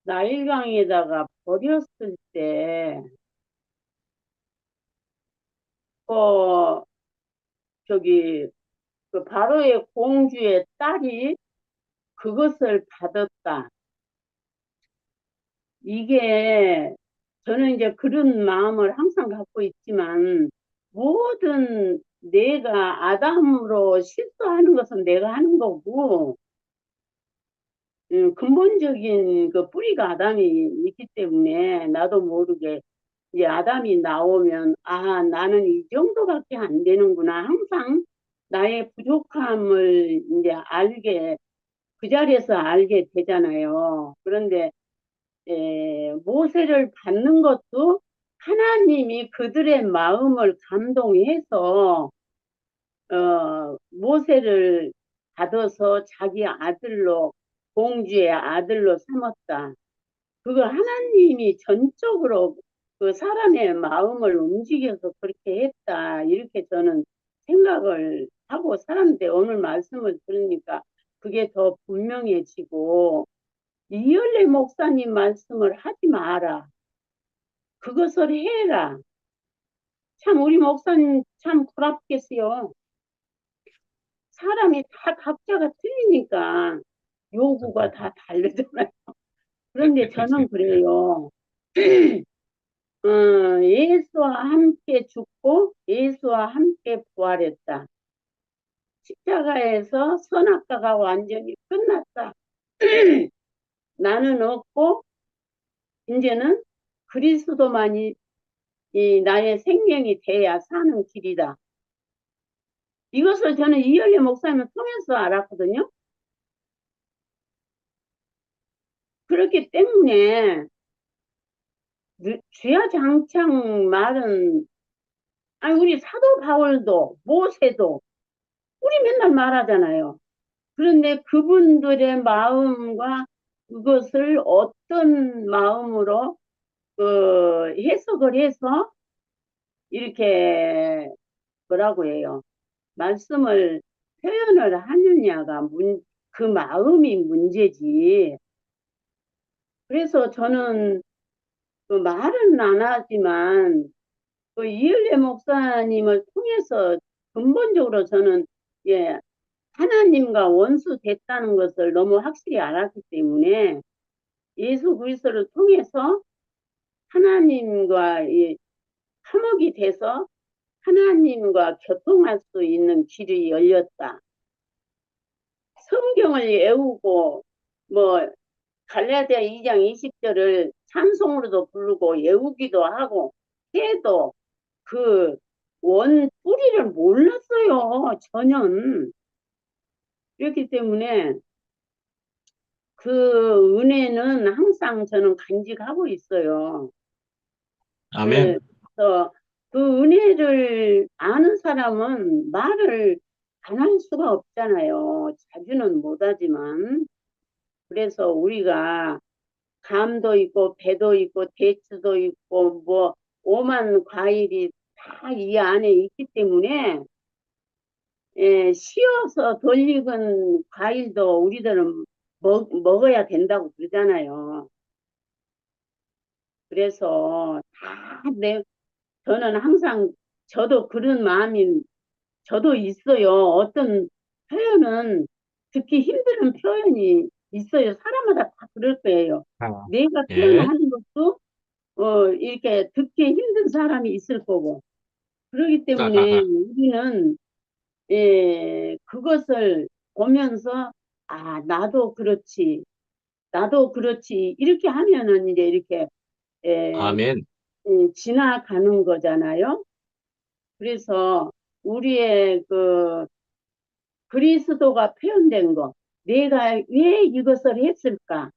Speaker 5: 나일강에다가 버렸을 때, 어, 저기, 그 바로의 공주의 딸이 그것을 받았다. 이게, 저는 이제 그런 마음을 항상 갖고 있지만, 모든 내가 아담으로 실수하는 것은 내가 하는 거고, 근본적인 그 뿌리가 아담이 있기 때문에 나도 모르게 이제 아담이 나오면 아 나는 이 정도밖에 안 되는구나 항상 나의 부족함을 이제 알게 그 자리에서 알게 되잖아요. 그런데 모세를 받는 것도 하나님이 그들의 마음을 감동해서 모세를 받아서 자기 아들로 공주의 아들로 삼았다. 그거 하나님이 전적으로 그 사람의 마음을 움직여서 그렇게 했다. 이렇게 저는 생각을 하고 살았는데 오늘 말씀을 들으니까 그게 더 분명해지고 이열래 목사님 말씀을 하지 마라. 그것을 해라. 참 우리 목사님 참 부럽겠어요. 사람이 다 각자가 틀리니까 요구가 다 다르잖아요. 그런데 저는 그래요. 예수와 함께 죽고 예수와 함께 부활했다. 십자가에서 선악과가 완전히 끝났다. 나는 없고 이제는 그리스도만이 이 나의 생명이 돼야 사는 길이다. 이것을 저는 이열례 목사님을 통해서 알았거든요. 그렇기 때문에 주야장창 말은 아니 우리 사도 바울도 모세도 우리 맨날 말하잖아요. 그런데 그분들의 마음과 그것을 어떤 마음으로 해석을 해서 이렇게 뭐라고 해요? 말씀을 표현을 하느냐가 그 마음이 문제지. 그래서 저는 그 말은 안 하지만 그 이을래 목사님을 통해서 근본적으로 저는 예 하나님과 원수 됐다는 것을 너무 확실히 알았기 때문에 예수 그리스도를 통해서 하나님과 화목이 돼서 하나님과 교통할 수 있는 길이 열렸다. 성경을 외우고 뭐 갈라디아 2장 20절을 찬송으로도 부르고 외우기도 하고 해도 그 원 뿌리를 몰랐어요. 전혀. 그렇기 때문에 그 은혜는 항상 저는 간직하고 있어요.
Speaker 2: 아멘.
Speaker 5: 그래서 그 은혜를 아는 사람은 말을 안 할 수가 없잖아요. 자주는 못하지만. 그래서 우리가 감도 있고 배도 있고 대추도 있고 뭐 오만 과일이 다 이 안에 있기 때문에 씌어서 덜 익은 과일도 우리들은 먹어야 된다고 그러잖아요. 그래서 저는 항상 저도 그런 마음이 저도 있어요. 어떤 표현은 듣기 힘든 표현이 있어요. 사람마다 다 그럴 거예요.
Speaker 2: 아,
Speaker 5: 내가
Speaker 2: 예.
Speaker 5: 표현하는 것도 이렇게 듣기 힘든 사람이 있을 거고. 그렇기 때문에 우리는 그것을 보면서 아 나도 그렇지 이렇게 하면은 이제 이렇게 에,
Speaker 2: 아멘.
Speaker 5: 지나가는 거잖아요. 그래서 우리의 그 그리스도가 표현된 거, 내가 왜 이것을 했을까?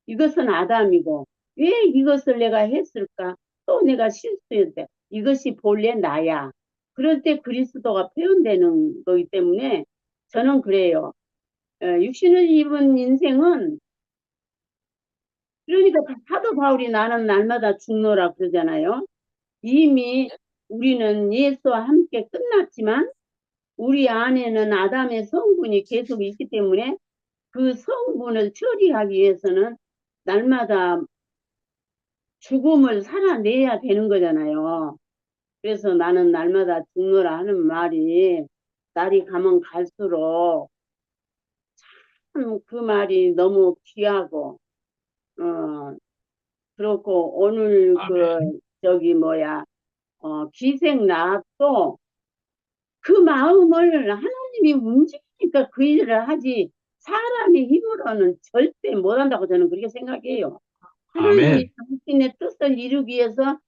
Speaker 5: 이것은 아담이고 왜 이것을 내가 했을까? 또 내가 실수했대. 이것이 본래 나야. 그럴 때 그리스도가 표현되는 거기 때문에 저는 그래요. 육신을 입은 인생은 그러니까 사도 바울이 나는 날마다 죽노라 그러잖아요. 이미 우리는 예수와 함께 끝났지만 우리 안에는 아담의 성분이 계속 있기 때문에 그 성분을 처리하기 위해서는 날마다 죽음을 살아내야 되는 거잖아요. 그래서 나는 날마다 죽노라 하는 말이 날이 가면 갈수록 참 그 말이 너무 귀하고 그렇고 오늘
Speaker 2: 아멘.
Speaker 5: 저기 뭐야 기생나도 그 마음을 하나님이 움직이니까 그 일을 하지 사람의 힘으로는 절대 못한다고 저는 그렇게 생각해요. 하나님이
Speaker 2: 아멘.
Speaker 5: 당신의 뜻을 이루기 위해서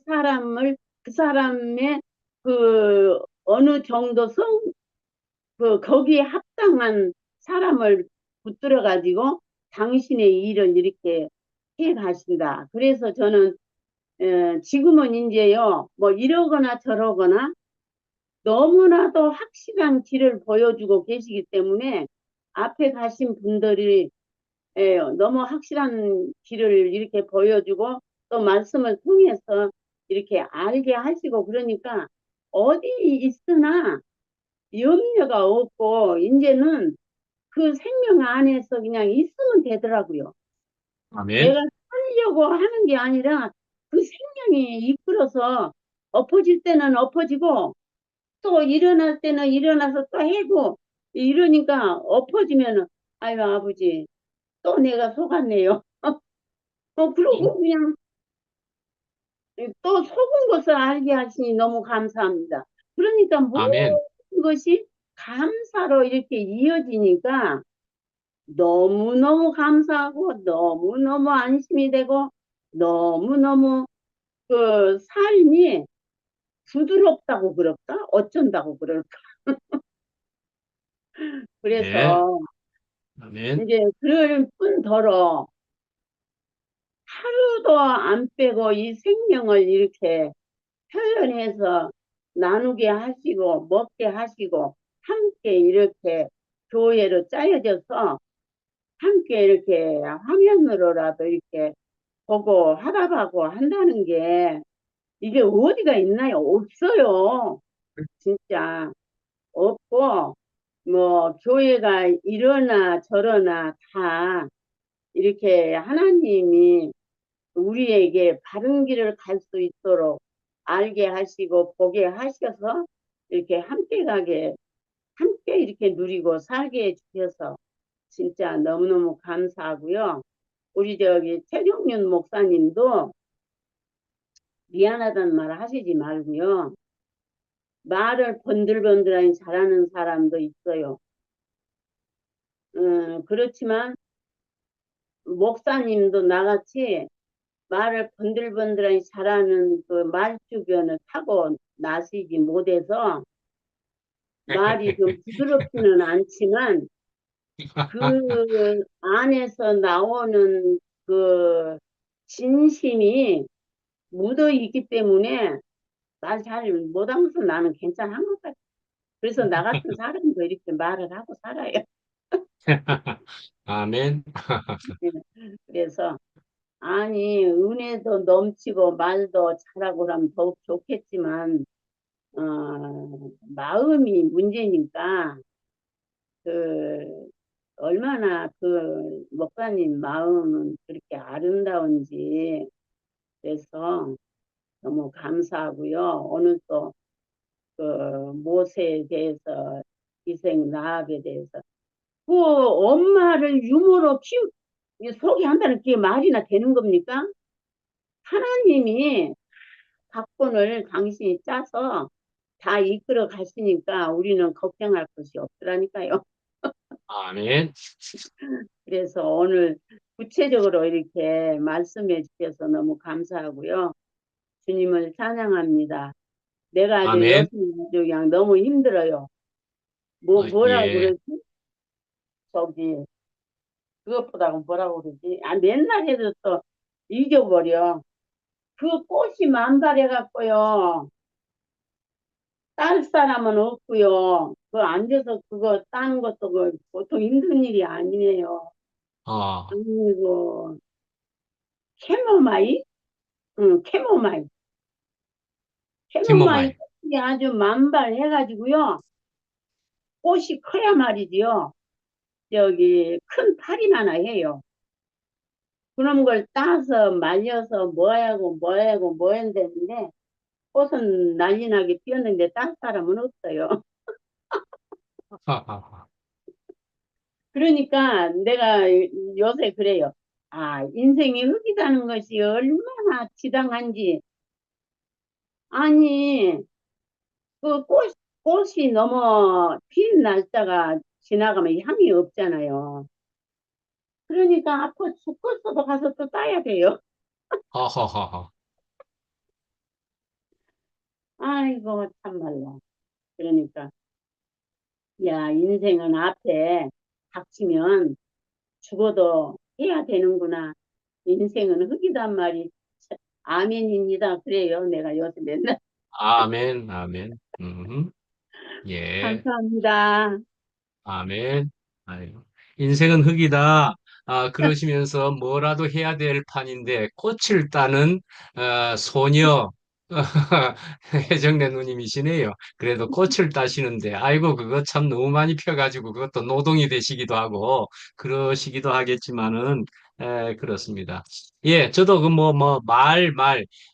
Speaker 5: 사람을 그 사람의 그 어느 정도 거기에 합당한 사람을 붙들어 가지고 당신의 일을 이렇게 해 가신다. 그래서 저는 지금은 이제요 뭐 이러거나 저러거나 너무나도 확실한 길을 보여주고 계시기 때문에 앞에 가신 분들이 너무 확실한 길을 이렇게 보여주고 또 말씀을 통해서 이렇게 알게 하시고 그러니까 어디 있으나 염려가 없고 이제는 그 생명 안에서 그냥 있으면 되더라고요.
Speaker 2: 아멘.
Speaker 5: 내가 살려고 하는 게 아니라 그 생명이 이끌어서 엎어질 때는 엎어지고 또 일어날 때는 일어나서 또 해고 이러니까 엎어지면은 아유 아버지 또 내가 속았네요. 그러고 그냥 또 속은 것을 알게 하시니 너무 감사합니다. 그러니까 모든
Speaker 2: 아멘.
Speaker 5: 것이 감사로 이렇게 이어지니까 너무너무 감사하고 너무너무 안심이 되고 너무너무 그 삶이 부드럽다고 그럴까? 어쩐다고 그럴까?
Speaker 2: 네.
Speaker 5: 그래서
Speaker 2: 아멘.
Speaker 5: 이제 그럴 뿐더러 하루도 안 빼고 이 생명을 이렇게 표현해서 나누게 하시고 먹게 하시고 함께 이렇게 교회로 짜여져서 함께 이렇게 화면으로라도 이렇게 보고 화답하고 한다는 게 이게 어디가 있나요? 없어요. 진짜 없고 뭐 교회가 이러나 저러나 다 이렇게 하나님이 우리에게 바른 길을 갈 수 있도록 알게 하시고 보게 하셔서 이렇게 함께 가게 함께 이렇게 누리고 살게 해주셔서 진짜 너무너무 감사하고요. 우리 저기 최종윤 목사님도 미안하다는 말 하시지 말고요. 말을 번들번들하니 잘하는 사람도 있어요. 그렇지만 목사님도 나같이 말을 번들번들하니 잘하는 그 말주변을 타고 나시지 못해서 말이 좀 부드럽지는 않지만 그 안에서 나오는 그 진심이 묻어 있기 때문에 말 잘 못하면서 나는 괜찮은 것 같아. 그래서 나 같은 사람도 이렇게 말을 하고 살아요.
Speaker 2: 아멘.
Speaker 5: 그래서 아니 은혜도 넘치고 말도 잘하고 그러면 더욱 좋겠지만 마음이 문제니까 그 얼마나 그 목사님 마음은 그렇게 아름다운지 그래서 너무 감사하고요. 오늘 또 그 모세에 대해서 이생 라합에 대해서 그 엄마를 유모로 소개한다는 게 말이나 되는 겁니까? 하나님이 각본을 당신이 짜서 다 이끌어 가시니까 우리는 걱정할 것이 없더라니까요.
Speaker 2: 아멘.
Speaker 5: 그래서 오늘 구체적으로 이렇게 말씀해 주셔서 너무 감사하고요. 주님을 찬양합니다. 내가 아주
Speaker 2: 아멘.
Speaker 5: 요즘 아주 그냥 너무 힘들어요. 뭐라고
Speaker 2: 예.
Speaker 5: 그러지? 저기 그것보다는 뭐라고 그러지? 맨날 해도 또 잊어버려. 그 꽃이 만발해갖고요. 딸 사람은 없고요. 그 앉아서 그거 따는 것도 그 보통 힘든 일이 아니에요.
Speaker 2: 어,
Speaker 5: 아이고, 캐모마일? 응, 캐모마일. 캐모마일
Speaker 2: 티모마이.
Speaker 5: 꽃이 아주 만발해가지고요. 꽃이 커야 말이지요. 여기 큰 파리만 해요. 그런 걸 따서 말려서 뭐 해야 되는데 꽃은 난리나게 피었는데 딸 사람은 없어요. 그러니까 내가 요새 그래요. 아, 인생이 흙이라는 것이 얼마나 지당한지. 아니, 그 꽃이 너무 필 날짜가 지나가면 향이 없잖아요. 그러니까 앞으로 죽겠어도 가서 또 따야 돼요.
Speaker 2: 허허허허.
Speaker 5: 아이고, 참말로. 그러니까, 야, 인생은 앞에 닥치면 죽어도 해야 되는구나. 인생은 흙이단 말이 아멘입니다. 그래요. 내가 요새 맨날
Speaker 2: 아멘. 아멘. 예.
Speaker 5: 감사합니다.
Speaker 2: 아멘. 아유. 인생은 흙이다. 그러시면서 뭐라도 해야 될 판인데 꽃을 따는 소녀 혜정래 누님이시네요. 그래도 꽃을 따시는데 아이고 그거 참 너무 많이 펴가지고 그것도 노동이 되시기도 하고 그러시기도 하겠지만은 그렇습니다. 예, 저도 그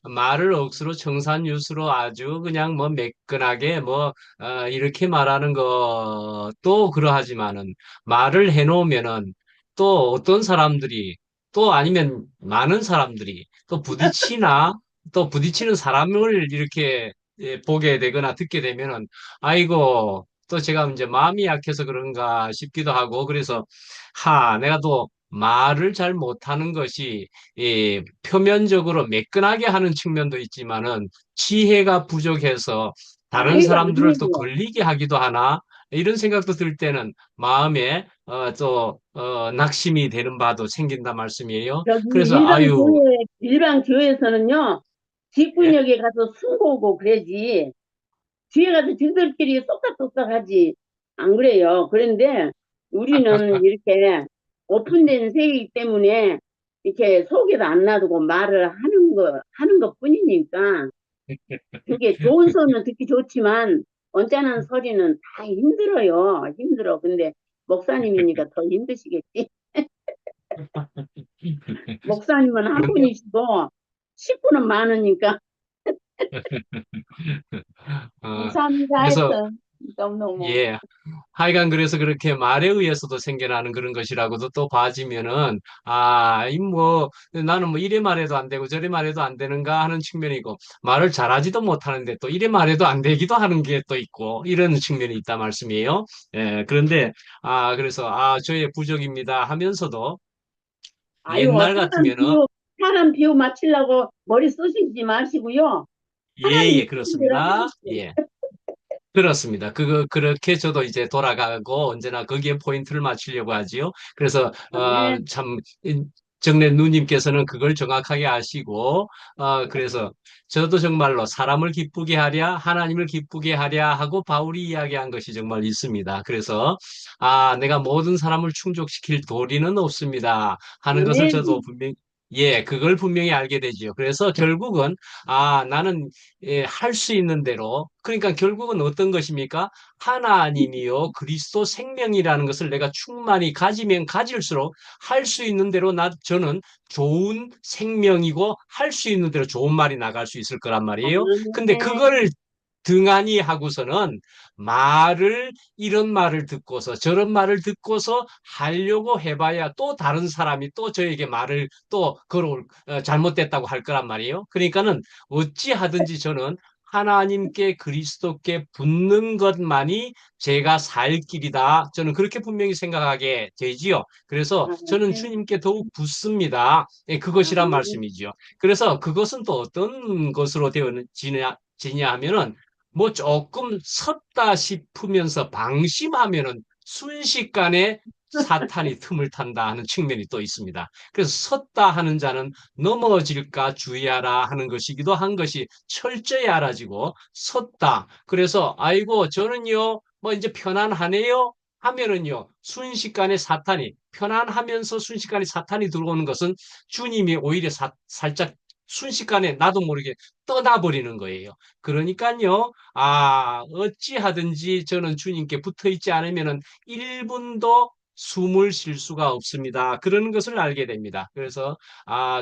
Speaker 2: 말을 억수로 청산유수로 아주 그냥 뭐 매끈하게 이렇게 말하는 것도 그러하지만은 말을 해놓으면은 또 어떤 사람들이 또 아니면 많은 사람들이 또 부딪히는 사람을 이렇게 보게 되거나 듣게 되면은 아이고 또 제가 이제 마음이 약해서 그런가 싶기도 하고, 그래서, 내가 또 말을 잘 못하는 것이, 표면적으로 매끈하게 하는 측면도 있지만은, 지혜가 부족해서 다른
Speaker 5: 아이고,
Speaker 2: 사람들을 또
Speaker 5: 아니에요.
Speaker 2: 걸리게 하기도 하나, 이런 생각도 들 때는 마음에, 낙심이 되는 바도 생긴다 말씀이에요.
Speaker 5: 저기
Speaker 2: 그래서, 아유,
Speaker 5: 일반 교회에서는요,
Speaker 2: 예?
Speaker 5: 뒷구녕에 가서 숨고고 그러지. 뒤에 가서 지들끼리 쏙닥쏙닥 하지. 안 그래요. 그런데 우리는 이렇게 오픈된 세이기 때문에 이렇게 속에도 안 놔두고 말을 하는 것 뿐이니까 그게 좋은 소리는 듣기 좋지만 언짢은 소리는 다 힘들어요. 힘들어. 근데 목사님이니까 더 힘드시겠지. 목사님은 한
Speaker 2: 그런데,
Speaker 5: 분이시고 식구는 많으니까
Speaker 2: 어,
Speaker 5: 감사합니다.
Speaker 2: 그래서,
Speaker 5: 하여튼 너무너무.
Speaker 2: 예. 하여간 그래서 그렇게 말에 의해서도 생겨나는 그런 것이라고도 또 봐지면은, 이 뭐, 나는 뭐 이래 말해도 안 되고 저래 말해도 안 되는가 하는 측면이고, 말을 잘하지도 못하는데 또 이래 말해도 안 되기도 하는 게 또 있고, 이런 측면이 있다 말씀이에요. 예, 그런데, 그래서, 저의 부족입니다 하면서도
Speaker 5: 아유,
Speaker 2: 옛날 같으면은,
Speaker 5: 사람 비유 맞추려고 머리 쏘시지 마시고요.
Speaker 2: 예,
Speaker 5: 하나님
Speaker 2: 예,
Speaker 5: 시킨 대로
Speaker 2: 그렇습니다.
Speaker 5: 해주세요.
Speaker 2: 예. 그렇습니다. 그렇게 저도 이제 돌아가고 언제나 거기에 포인트를 맞추려고 하지요. 그래서,
Speaker 5: 네.
Speaker 2: 정례 누님께서는 그걸 정확하게 아시고, 그래서 저도 정말로 사람을 기쁘게 하랴, 하나님을 기쁘게 하랴 하고 바울이 이야기한 것이 정말 있습니다. 그래서, 내가 모든 사람을 충족시킬 도리는 없습니다 하는 것을 저도
Speaker 5: 아멘.
Speaker 2: 분명히 그걸 분명히 알게 되지요. 그래서 결국은, 나는 할 수 있는 대로, 그러니까 결국은 어떤 것입니까? 하나님이요, 그리스도 생명이라는 것을 내가 충만히 가지면 가질수록 할 수 있는 대로 저는 좋은 생명이고 할 수 있는 대로 좋은 말이 나갈 수 있을 거란 말이에요. 근데
Speaker 5: 아멘.
Speaker 2: 그거를 등한히 하고서는 이런 말을 듣고서 저런 말을 듣고서 하려고 해봐야 또 다른 사람이 또 저에게 말을 또 잘못됐다고 할 거란 말이에요. 그러니까는 어찌하든지 저는 하나님께 그리스도께 붙는 것만이 제가 살 길이다. 저는 그렇게 분명히 생각하게 되지요. 그래서 저는
Speaker 5: 아멘.
Speaker 2: 주님께 더욱 붙습니다. 그것이란
Speaker 5: 아멘.
Speaker 2: 말씀이지요. 그래서 그것은 또 어떤 것으로 지냐 하면은 뭐 조금 섰다 싶으면서 방심하면은 순식간에 사탄이 틈을 탄다 하는 측면이 또 있습니다. 그래서 섰다 하는 자는 넘어질까 주의하라 하는 것이기도 한 것이 철저히 알아지고, 섰다. 그래서 아이고 저는요 뭐 이제 편안하네요 하면은요 순식간에 편안하면서 순식간에 사탄이 들어오는 것은 주님이 오히려 살짝 순식간에 나도 모르게 떠나버리는 거예요. 그러니까요, 어찌하든지 저는 주님께 붙어 있지 않으면은 1분도 숨을 쉴 수가 없습니다. 그런 것을 알게 됩니다. 그래서,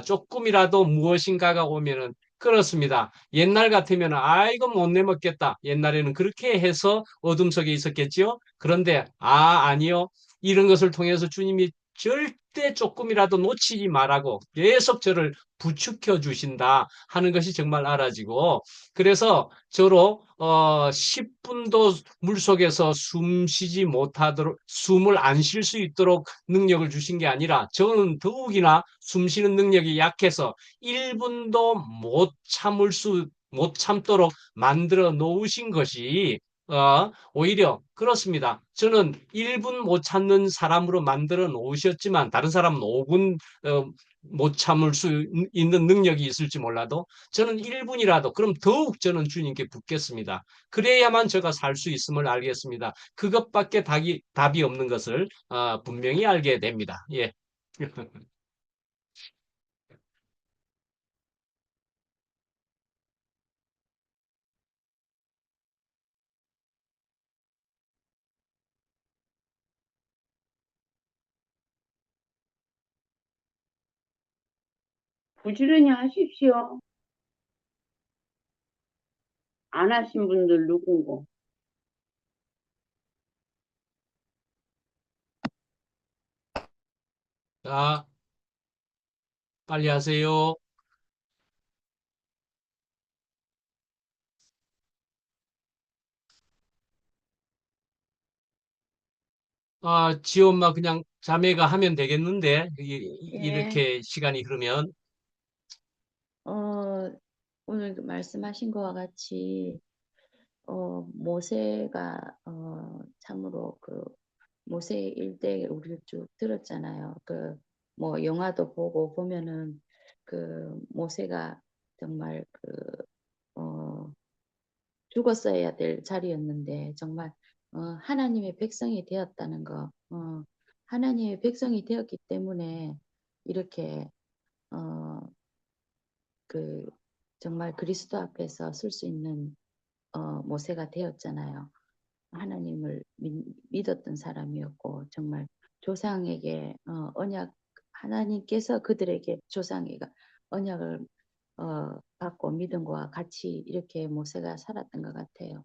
Speaker 2: 조금이라도 무엇인가가 오면은, 그렇습니다. 옛날 같으면, 이거 못 내먹겠다. 옛날에는 그렇게 해서 어둠 속에 있었겠지요. 그런데, 아니요. 이런 것을 통해서 주님이 절대 조금이라도 놓치지 말라고 계속 저를 부추겨 주신다 하는 것이 정말 알아지고, 그래서 저로 10분도 물속에서 숨 쉬지 못하도록, 숨을 안 쉴 수 있도록 능력을 주신 게 아니라 저는 더욱이나 숨 쉬는 능력이 약해서 1분도 못 참도록 만들어 놓으신 것이, 오히려 그렇습니다. 저는 1분 못 참는 사람으로 만들어 놓으셨지만 다른 사람은 5분 못 참을 수 있는 능력이 있을지 몰라도 저는 1분이라도, 그럼 더욱 저는 주님께 붙겠습니다. 그래야만 제가 살 수 있음을 알겠습니다. 그것밖에 답이 없는 것을 분명히 알게 됩니다. 예.
Speaker 5: 부지런히 하십시오. 안 하신 분들 누군고.
Speaker 2: 자, 빨리 하세요. 지엄마 그냥 자매가 하면 되겠는데,
Speaker 6: 예,
Speaker 2: 이렇게 시간이 흐르면.
Speaker 6: 어, 오늘 그 말씀하신 것과 같이, 모세가, 참으로 그, 모세 일대 우리를 쭉 들었잖아요. 뭐, 영화도 보고 보면은, 모세가 정말 어, 죽었어야 될 자리였는데, 정말, 하나님의 백성이 되었다는 거, 하나님의 백성이 되었기 때문에, 이렇게, 어, 그 정말 그리스도 앞에서 쓸 수 있는 모세가 되었잖아요. 하나님을 믿었던 사람이었고 정말 조상에게 언약 하나님께서 그들에게 조상에게 언약을 받고 믿음과 같이 이렇게 모세가 살았던 것 같아요.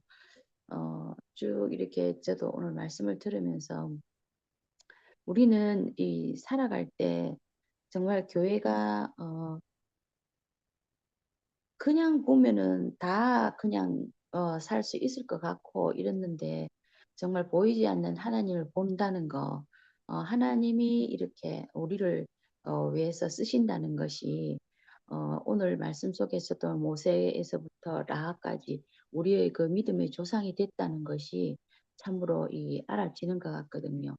Speaker 6: 쭉 이렇게 저도 오늘 말씀을 들으면서 우리는 이 살아갈 때 정말 교회가 그냥 보면은 다 그냥 살 수 있을 것 같고 이랬는데 정말 보이지 않는 하나님을 본다는 거, 하나님이 이렇게 우리를 위해서 쓰신다는 것이 오늘 말씀 속에서도 모세에서부터 라하까지 우리의 그 믿음의 조상이 됐다는 것이 참으로 알아지는 것 같거든요.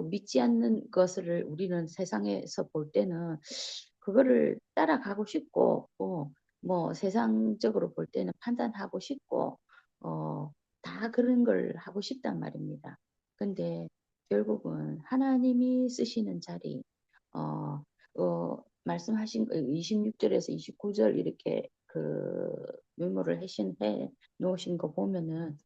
Speaker 6: 믿지 않는 것을 우리는 세상에서 볼 때는 그거를 따라가고 싶고, 뭐 세상적으로 볼 때는 판단하고 싶고, 어, 다 그런 걸 하고 싶단 말입니다. 근데 결국은 하나님이 쓰시는 자리, 어, 말씀하신 26절에서 29절 이렇게 메모를 해 놓으신 거 보면은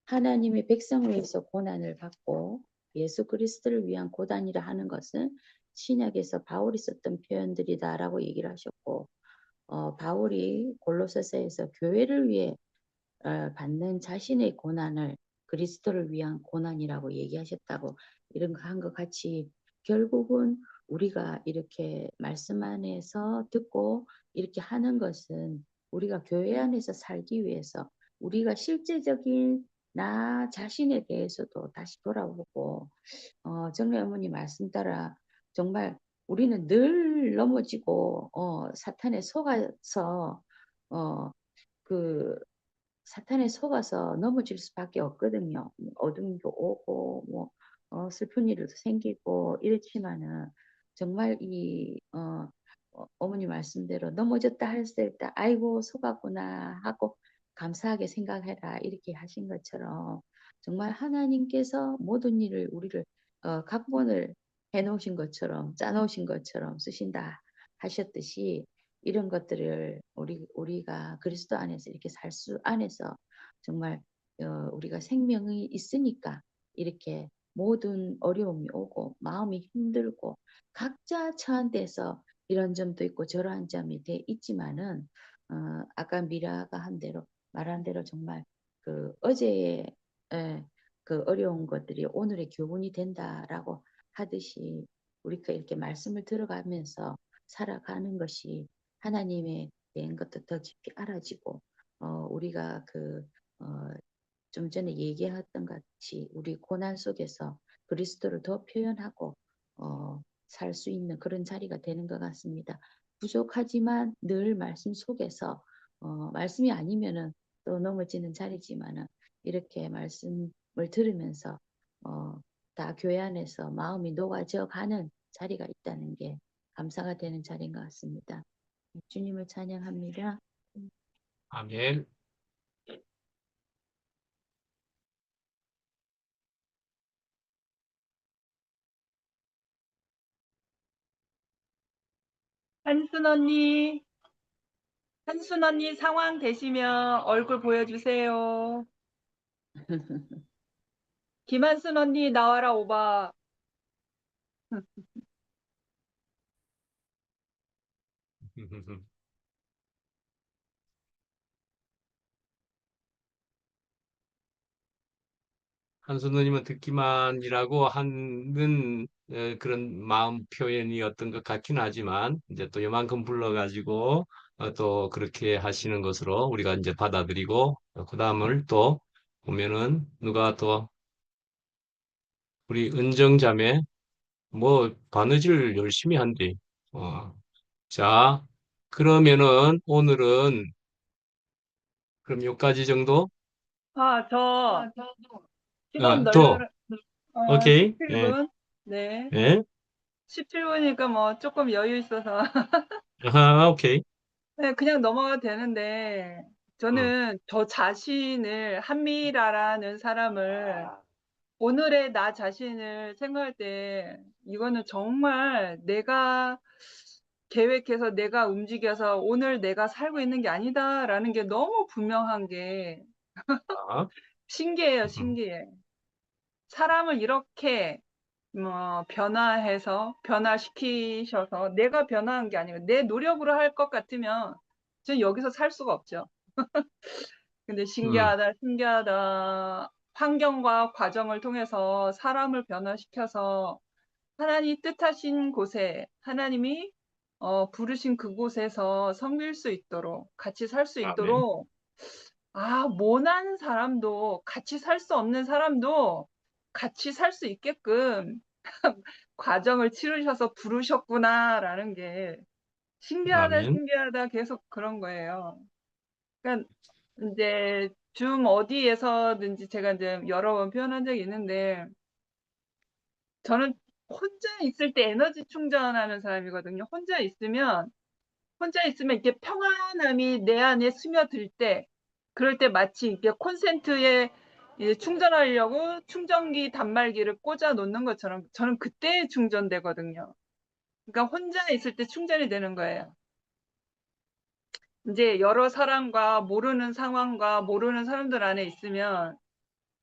Speaker 6: 하나님의 백성을 위해서 고난을 받고 예수 그리스도를 위한 고단이라 하는 것은 신약에서 바울이 썼던 표현들이다라고 얘기를 하셨고, 바울이 골로새서에서 교회를 위해 받는 자신의 고난을 그리스도를 위한 고난이라고 얘기하셨다고 이런 거 한 것 같이 결국은 우리가 이렇게 말씀 안에서 듣고 이렇게 하는 것은 우리가 교회 안에서 살기 위해서 우리가 실제적인 나 자신에 대해서도 다시 돌아보고 정래 어머니 말씀 따라 정말 우리는 늘 넘어지고 사탄에 속아서 어, 그 사탄에 속아서 넘어질 수밖에 없거든요. 어둠도 오고 슬픈 일도 생기고 이렇지만은 정말 어머니 말씀대로 넘어졌다 했을 때 아이고 속았구나 하고 감사하게 생각해라 이렇게 하신 것처럼 정말 하나님께서 모든 일을 우리를 각본을 해놓으신 것처럼 짜놓으신 것처럼 쓰신다 하셨듯이 이런 것들을 우리가 그리스도 안에서 이렇게 살 수 안에서 정말 우리가 생명이 있으니까 이렇게 모든 어려움이 오고 마음이 힘들고 각자 처한 데서 이런 점도 있고 저러한 점이 돼 있지만은 아까 미라가 한 대로 말한 대로 정말 어제의 그 어려운 것들이 오늘의 교훈이 된다라고 하듯이 우리가 이렇게 말씀을 들어가면서 살아가는 것이 하나님에 대한 것도 더 깊이 알아지고 우리가 좀 전에 얘기했던 같이 우리 고난 속에서 그리스도를 더 표현하고 살 수 있는 그런 자리가 되는 것 같습니다. 부족하지만 늘 말씀 속에서 말씀이 아니면은 또 넘어지는 자리지만은 이렇게 말씀을 들으면서 다 교회 안에서 마음이 녹아져 가는 자리가 있다는 게 감사가 되는 자리인 것 같습니다. 주님을 찬양합니다.
Speaker 2: 아멘.
Speaker 3: 한순 언니 상황 되시면 얼굴 보여주세요. 김한순 언니 나와라 오바.
Speaker 2: 한수 누님은 듣기만이라고 하는 그런 마음 표현이었던 것 같긴 하지만 이제 또 요만큼 불러가지고 또 그렇게 하시는 것으로 우리가 이제 받아들이고 그 다음을 또 보면은 누가 또 우리 은정자매, 뭐, 바느질 열심히 한대. 어, 자, 그러면은 오늘은 그럼 여기까지 정도?
Speaker 3: 저 시간
Speaker 2: 더, 오케이. 예,
Speaker 3: 17분. 네.
Speaker 2: 예.
Speaker 3: 17분이니까 뭐 조금 여유 있어서.
Speaker 2: 오케이.
Speaker 3: 네, 그냥 넘어가도 되는데,
Speaker 2: 음,
Speaker 3: 저는 저 자신을, 한미라라는 사람을, 오늘의 나 자신을 생각할 때, 이거는 정말 내가 계획해서 내가 움직여서 오늘 내가 살고 있는 게 아니다라는 게 너무 분명한 게
Speaker 2: 자,
Speaker 3: 신기해요,
Speaker 2: 음,
Speaker 3: 신기해. 사람을 이렇게 변화해서, 변화시키셔서 내가 변화한 게 아니고 내 노력으로 할 것 같으면 저는 여기서 살 수가 없죠. 근데
Speaker 2: 음,
Speaker 3: 신기하다, 신기하다. 환경과 과정을 통해서 사람을 변화시켜서 하나님 뜻하신 곳에 하나님이 부르신 그곳에서 섬길 수 있도록 같이 살 수
Speaker 2: 아멘.
Speaker 3: 있도록 모난 사람도 같이 살 수 없는 사람도 같이 살 수 있게끔 과정을 치르셔서 부르셨구나라는 게 신기하다,
Speaker 2: 아멘.
Speaker 3: 신기하다 계속 그런 거예요. 그러니까 이제 줌 어디에서든지 제가 이제 여러 번 표현한 적이 있는데 저는 혼자 있을 때 에너지 충전하는 사람이거든요. 혼자 있으면 이렇게 평안함이 내 안에 스며들 때, 그럴 때 마치 이렇게 콘센트에 충전하려고 충전기 단말기를 꽂아 놓는 것처럼 저는 그때 충전되거든요. 그러니까 혼자 있을 때 충전이 되는 거예요. 이제 여러 사람과 모르는 상황과 모르는 사람들 안에 있으면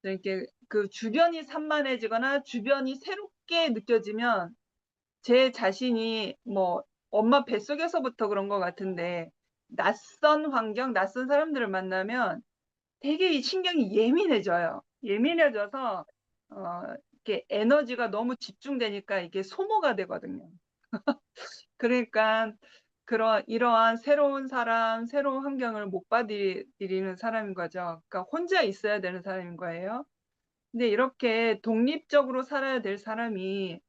Speaker 3: 이렇게 그 주변이 산만해지거나 주변이 새롭게 느껴지면 제 자신이 뭐 엄마 뱃속에서부터 그런 것 같은데 낯선 환경, 낯선 사람들을 만나면 되게 이 신경이 예민해져요. 예민해져서 이렇게 에너지가 너무 집중되니까 이게 소모가 되거든요. 그러니까 이러한 새로운 사람, 새로운 환경을 못 받아들이는 사람인 거죠. 그러니까 혼자 있어야 되는 사람인 거예요. 근데 이렇게 독립적으로 살아야 될 사람이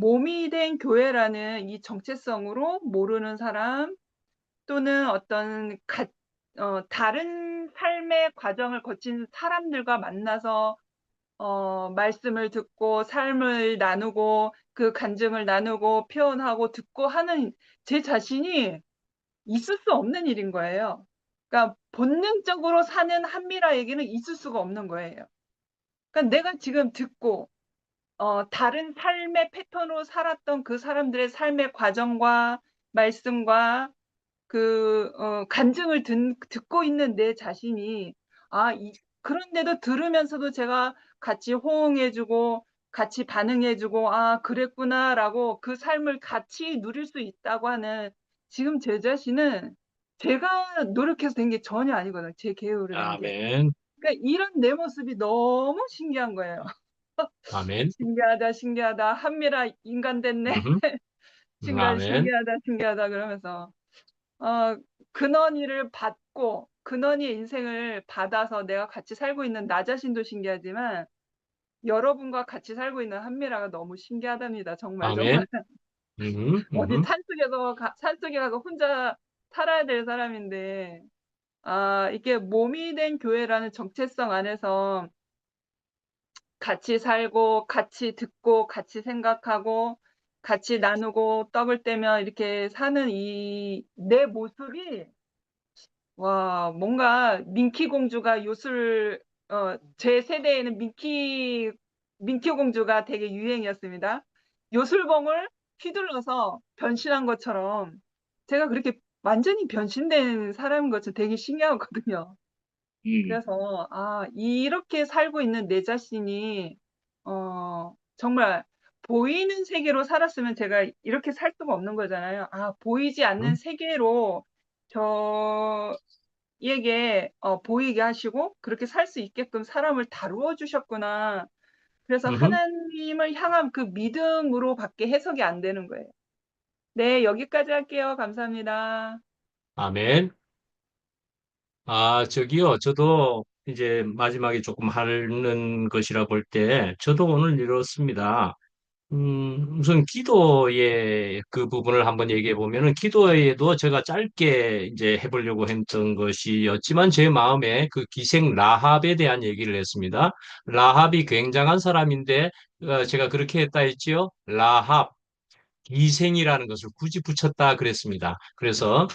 Speaker 3: 몸이 된 교회라는 이 정체성으로 모르는 사람 또는 다른 삶의 과정을 거친 사람들과 만나서 말씀을 듣고 삶을 나누고 그 간증을 나누고 표현하고 듣고 하는 제 자신이 있을 수 없는 일인 거예요. 그러니까 본능적으로 사는 한미라에게는 있을 수가 없는 거예요. 그러니까 내가 지금 듣고 다른 삶의 패턴으로 살았던 그 사람들의 삶의 과정과 말씀과 간증을 듣고 있는 내 자신이, 그런데도 들으면서도 제가 같이 호응해주고, 같이 반응해주고, 그랬구나라고 그 삶을 같이 누릴 수 있다고 하는 지금 제 자신은 제가 노력해서 된 게 전혀 아니거든요. 제 계획으로 된 게.
Speaker 2: 아멘.
Speaker 3: 그러니까 이런 내 모습이 너무 신기한 거예요.
Speaker 2: 아멘.
Speaker 3: 신기하다, 신기하다. 한미라 인간 됐네.
Speaker 2: 음흠. 아멘.
Speaker 3: 신기하다, 신기하다. 그러면서, 근원이를 받고, 근원이의 인생을 받아서 내가 같이 살고 있는 나 자신도 신기하지만, 여러분과 같이 살고 있는 한미라가 너무 신기하답니다. 정말, 정말.
Speaker 2: 아멘. 음흠.
Speaker 3: 어디
Speaker 2: 음흠.
Speaker 3: 산속에 가서 혼자 살아야 될 사람인데, 이게 몸이 된 교회라는 정체성 안에서 같이 살고, 같이 듣고, 같이 생각하고, 같이 나누고, 떡을 떼며 이렇게 사는 내 모습이, 뭔가 민키 공주가 제 세대에는 민키 공주가 되게 유행이었습니다. 요술봉을 휘둘러서 변신한 것처럼 제가 그렇게 완전히 변신된 사람인 것처럼 되게 신기하거든요.
Speaker 2: 음,
Speaker 3: 그래서 이렇게 살고 있는 내 자신이 정말 보이는 세계로 살았으면 제가 이렇게 살 수가 없는 거잖아요. 보이지 않는
Speaker 2: 음,
Speaker 3: 세계로 저에게 보이게 하시고 그렇게 살 수 있게끔 사람을 다루어 주셨구나. 그래서
Speaker 2: 음흠.
Speaker 3: 하나님을 향한 그 믿음으로 밖에 해석이 안 되는 거예요. 네, 여기까지 할게요. 감사합니다.
Speaker 2: 아멘. 저기요. 저도 이제 마지막에 조금 하는 것이라 볼 때, 저도 오늘 이렇습니다. 우선 기도의 그 부분을 한번 얘기해 보면은 기도에도 제가 짧게 이제 해보려고 했던 것이었지만 제 마음에 그 기생 라합에 대한 얘기를 했습니다. 라합이 굉장한 사람인데 제가 그렇게 했다 했지요. 라합 기생이라는 것을 굳이 붙였다 그랬습니다. 그래서